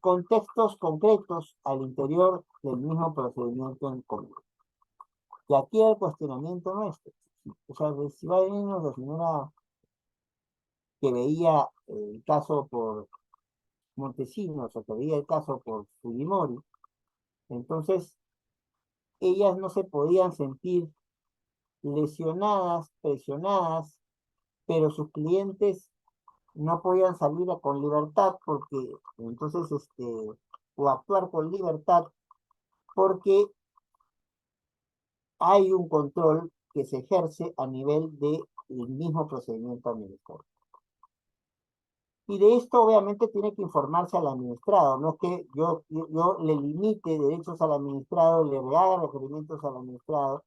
[SPEAKER 1] contextos concretos al interior del mismo procedimiento en común. Y aquí el cuestionamiento nuestro. O sea, si va a venirnos la señora que veía el caso por Montesinos o que veía el caso por Fujimori, entonces ellas no se podían sentir lesionadas, presionadas, pero sus clientes no podían salir con libertad porque entonces o actuar con libertad porque hay un control que se ejerce a nivel del mismo procedimiento administrativo. Y de esto obviamente tiene que informarse al administrado, no es que yo le limite derechos al administrado, le haga requerimientos al administrado,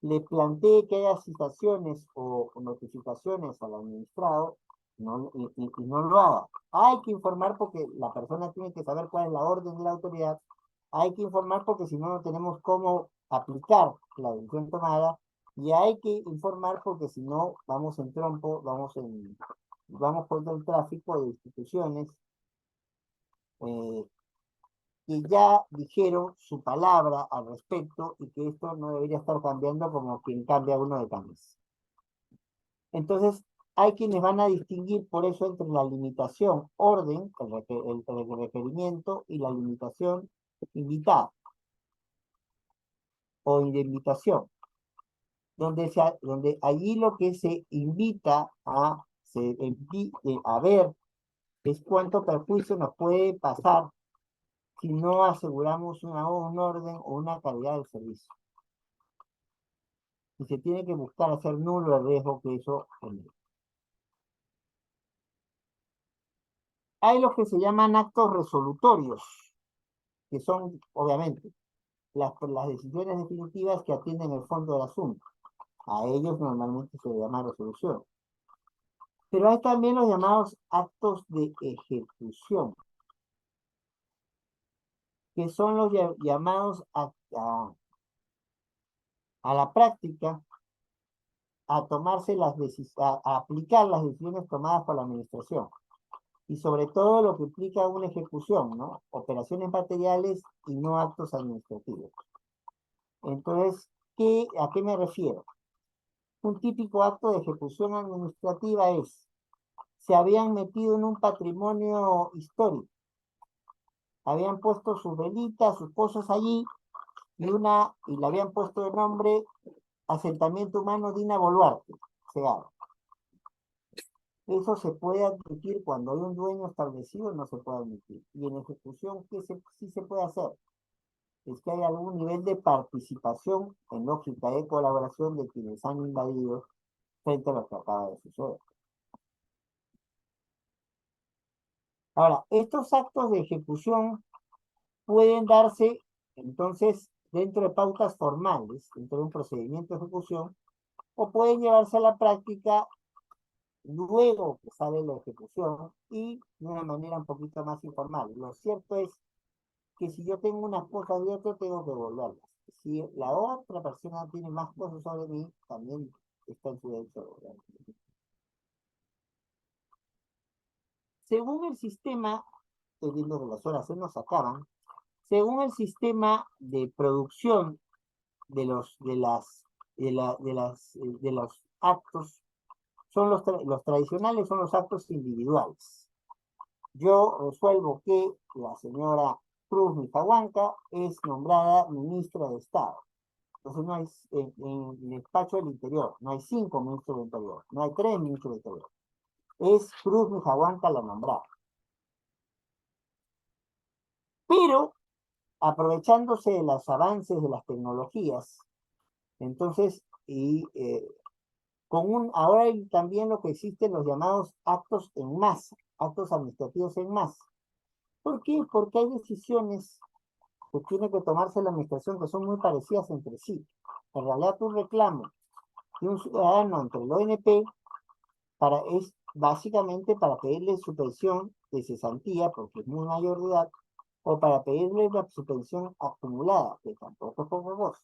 [SPEAKER 1] le plantee que haya citaciones o notificaciones al administrado y no lo haga. Hay que informar porque la persona tiene que saber cuál es la orden de la autoridad. Hay que informar porque si no, no tenemos cómo aplicar la decisión tomada. Y hay que informar porque si no, vamos en trompo, vamos por el tráfico de instituciones eh, que ya dijeron su palabra al respecto y que esto no debería estar cambiando como quien cambia uno de camisa. Entonces, hay quienes van a distinguir por eso entre la limitación orden, el requerimiento, y la limitación invitada o indemnización, donde allí lo que se invita a ver es cuánto perjuicio nos puede pasar si no aseguramos un orden o una calidad del servicio. Y se tiene que buscar hacer nulo el riesgo que eso genera. Hay los que se llaman actos resolutorios, que son, obviamente, las decisiones definitivas que atienden el fondo del asunto. A ellos normalmente se les llama resolución. Pero hay también los llamados actos de ejecución, que son los llamados a la práctica a aplicar las decisiones tomadas por la administración. Y sobre todo lo que implica una ejecución, ¿no? Operaciones materiales y no actos administrativos. Entonces, ¿a qué me refiero? Un típico acto de ejecución administrativa es, se habían metido en un patrimonio histórico, habían puesto sus velitas, sus cosas allí, y le habían puesto de nombre Asentamiento Humano Dina Boluarte, Segarra. Eso se puede admitir cuando hay un dueño establecido, no se puede admitir. Y en ejecución, sí se puede hacer? Es que hay algún nivel de participación en lógica de colaboración de quienes han invadido frente a lo que acaba de suceder. Ahora, estos actos de ejecución pueden darse, entonces, dentro de pautas formales, dentro de un procedimiento de ejecución, o pueden llevarse a la práctica luego que sale la ejecución y de una manera un poquito más informal. Lo cierto es que si yo tengo unas cosas de otro, tengo que devolverlas. Si la otra persona tiene más cosas sobre mí, también está en su derecho de devolverlas. Según el sistema, estoy viendo que las horas se nos acaban, según el sistema de producción de los actos, los tradicionales son los actos individuales. Yo resuelvo que la señora Cruz Micahuanca es nombrada ministra de Estado. Entonces no hay, en el despacho del Interior, no hay 5 ministros del Interior, no hay 3 ministros del Interior. Es Cruz Micahuanca la nombrada. Pero, aprovechándose de los avances de las tecnologías, entonces, ahora hay también lo que existen los llamados actos en masa, actos administrativos en masa. ¿Por qué? Porque hay decisiones que tiene que tomarse la administración que son muy parecidas entre sí. En realidad, un reclamo de un ciudadano ante el ONP es básicamente para pedirle su pensión de cesantía, porque es muy mayor de edad, o para pedirle su pensión acumulada, que tampoco es poco cosa.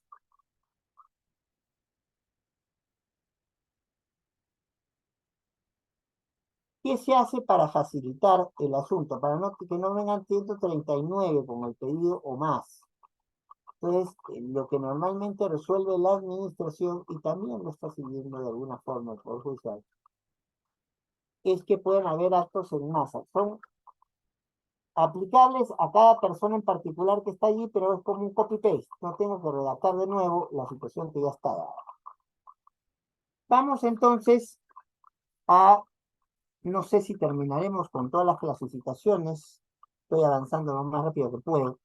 [SPEAKER 1] ¿Qué se hace para facilitar el asunto? Para que no vengan 139 con el pedido o más. Entonces, lo que normalmente resuelve la administración, y también lo está siguiendo de alguna forma el Poder Judicial, es que pueden haber actos en masa. Son aplicables a cada persona en particular que está allí, pero es como un copy-paste. No tengo que redactar de nuevo la situación que ya está dada. Vamos entonces a, no sé si terminaremos con todas las clasificaciones. Estoy avanzando lo más rápido que puedo.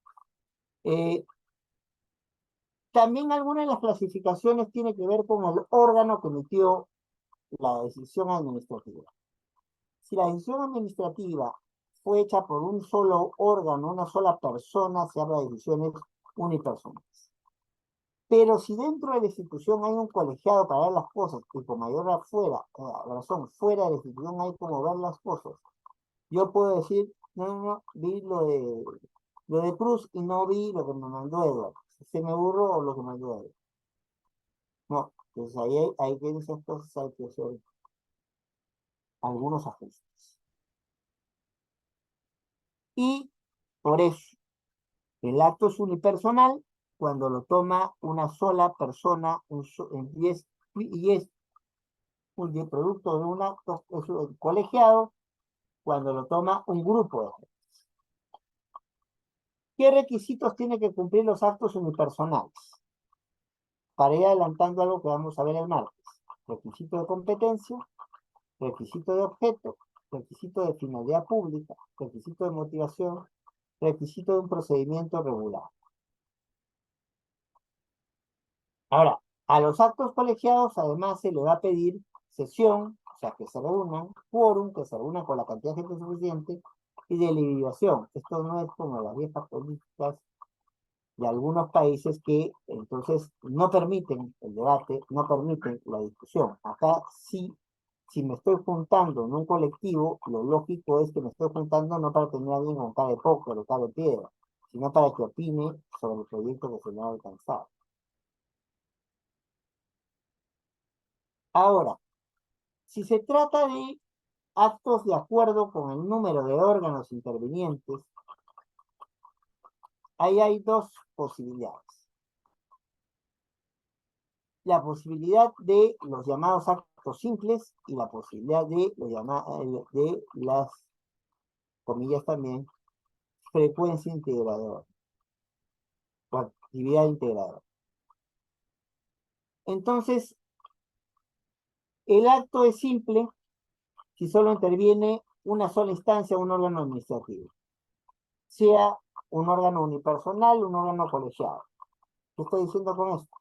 [SPEAKER 1] También alguna de las clasificaciones tiene que ver con el órgano que emitió la decisión administrativa. Si la decisión administrativa fue hecha por un solo órgano, una sola persona, se habla de decisiones unipersonales. Pero si dentro de la institución hay un colegiado para ver las cosas y con mayor razón, fuera de la institución hay como ver las cosas, yo puedo decir, no, vi lo de Cruz y no vi lo que me mandó Edward. Se me burró lo que me mandó Edward. No, pues ahí hay que esas cosas hay que hacer algunos ajustes. Y por eso, el acto es unipersonal cuando lo toma una sola persona y es un producto de un acto colegiado cuando lo toma un grupo de gente. ¿Qué requisitos tienen que cumplir los actos unipersonales? Para ir adelantando algo que vamos a ver el martes. Requisito de competencia, requisito de objeto, requisito de finalidad pública, requisito de motivación, requisito de un procedimiento regular. Ahora, a los actos colegiados además se le va a pedir sesión, o sea, que se reúnan, quórum, que se reúnan con la cantidad de gente suficiente, y deliberación. Esto no es como las viejas políticas de algunos países que entonces no permiten el debate, no permiten la discusión. Acá sí, si me estoy juntando en un colectivo, lo lógico es que me estoy juntando no para tener a alguien con cara de póker o cara de piedra, sino para que opine sobre el proyecto que se me ha alcanzado. Ahora, si se trata de actos de acuerdo con el número de órganos intervinientes, ahí hay dos posibilidades. La posibilidad de los llamados actos simples y la posibilidad de, de las, comillas también, frecuencia integradora o actividad integradora. Entonces, el acto es simple si solo interviene una sola instancia, un órgano administrativo, sea un órgano unipersonal, un órgano colegiado. ¿Qué estoy diciendo con esto?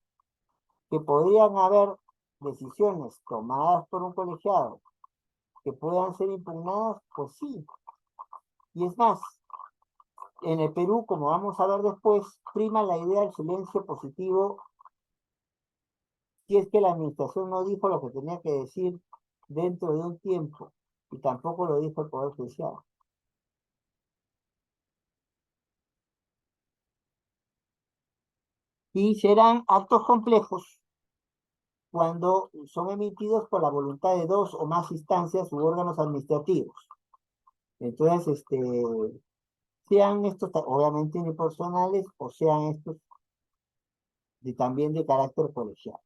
[SPEAKER 1] Que podrían haber decisiones tomadas por un colegiado que puedan ser impugnadas, pues sí. Y es más, en el Perú, como vamos a ver después, prima la idea del silencio positivo si es que la administración no dijo lo que tenía que decir dentro de un tiempo y tampoco lo dijo el Poder Judicial. Y serán actos complejos cuando son emitidos por la voluntad de dos o más instancias u órganos administrativos. Entonces, sean estos obviamente unipersonales o sean estos también de carácter colegial.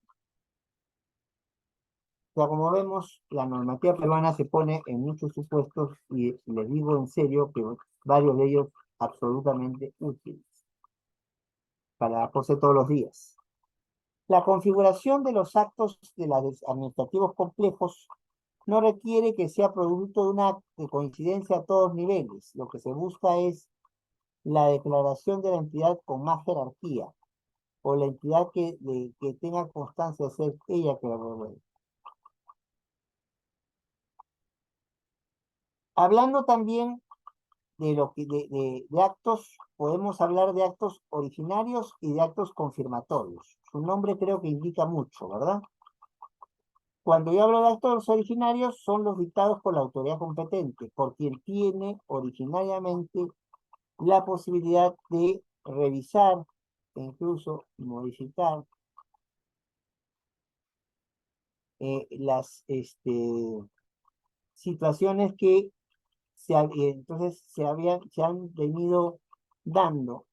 [SPEAKER 1] O sea, como vemos, la normativa peruana se pone en muchos supuestos y les digo en serio que varios de ellos absolutamente útiles para la cosa de todos los días. La configuración de los actos de los administrativos complejos no requiere que sea producto de una coincidencia a todos niveles. Lo que se busca es la declaración de la entidad con más jerarquía o la entidad que tenga constancia de ser ella que la resuelve. Hablando también de de actos, podemos hablar de actos originarios y de actos confirmatorios. Su nombre creo que indica mucho, ¿verdad? Cuando yo hablo de actos originarios, son los dictados por la autoridad competente, por quien tiene originariamente la posibilidad de revisar e incluso modificar las situaciones que entonces se han venido dando.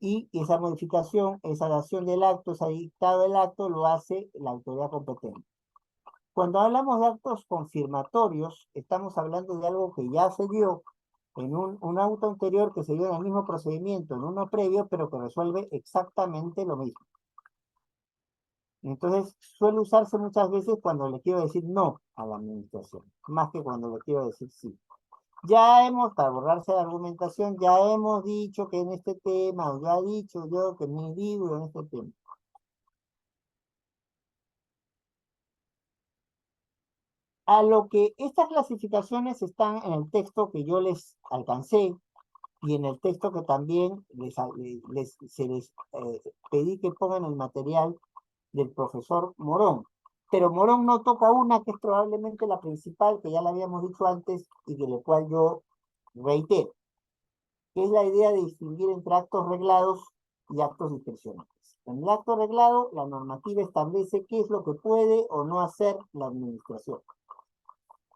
[SPEAKER 1] Y esa modificación, esa dación del acto, ese dictado del acto, lo hace la autoridad competente. Cuando hablamos de actos confirmatorios, estamos hablando de algo que ya se dio en un auto anterior que se dio en el mismo procedimiento, en uno previo, pero que resuelve exactamente lo mismo. Entonces, suele usarse muchas veces cuando le quiero decir no a la administración, más que cuando le quiero decir sí. Ya hemos, para borrarse la argumentación, ya hemos dicho que en este tema, o ya he dicho yo que mi libro en este tema. A lo que estas clasificaciones están en el texto que yo les alcancé y en el texto que también se les pedí que pongan el material del profesor Morón. Pero Morón no toca una que es probablemente la principal, que ya la habíamos dicho antes y de la cual yo reitero, que es la idea de distinguir entre actos reglados y actos discrecionales. En el acto reglado, la normativa establece qué es lo que puede o no hacer la administración.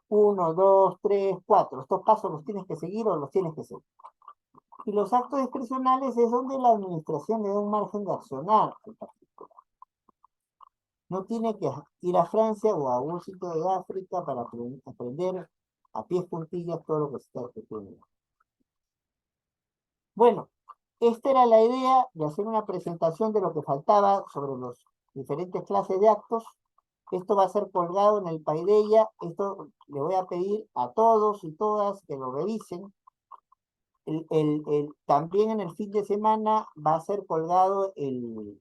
[SPEAKER 1] 1, 2, 3, 4. Estos pasos los tienes que seguir o los tienes que seguir. Y los actos discrecionales es donde la administración le da un margen de accionar al particular. No tiene que ir a Francia o a algún sitio de África para aprender a pies juntillas todo lo que se está discutiendo. Bueno, esta era la idea de hacer una presentación de lo que faltaba sobre los diferentes clases de actos. Esto va a ser colgado en el Paideia. Esto le voy a pedir a todos y todas que lo revisen. También en el fin de semana va a ser colgado el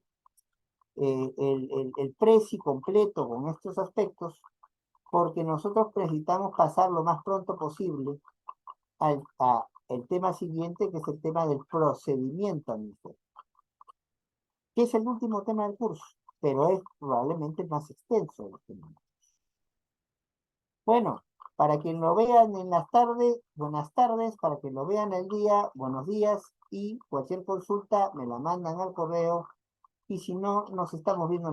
[SPEAKER 1] preci completo con estos aspectos, porque nosotros necesitamos pasar lo más pronto posible el tema siguiente, que es el tema del procedimiento administrativo, que es el último tema del curso, pero es probablemente el más extenso de los temas. Bueno, para quien lo vean en las tardes, buenas tardes, para quien lo vean el día, buenos días, y cualquier consulta me la mandan al correo, y si no, nos estamos viendo en la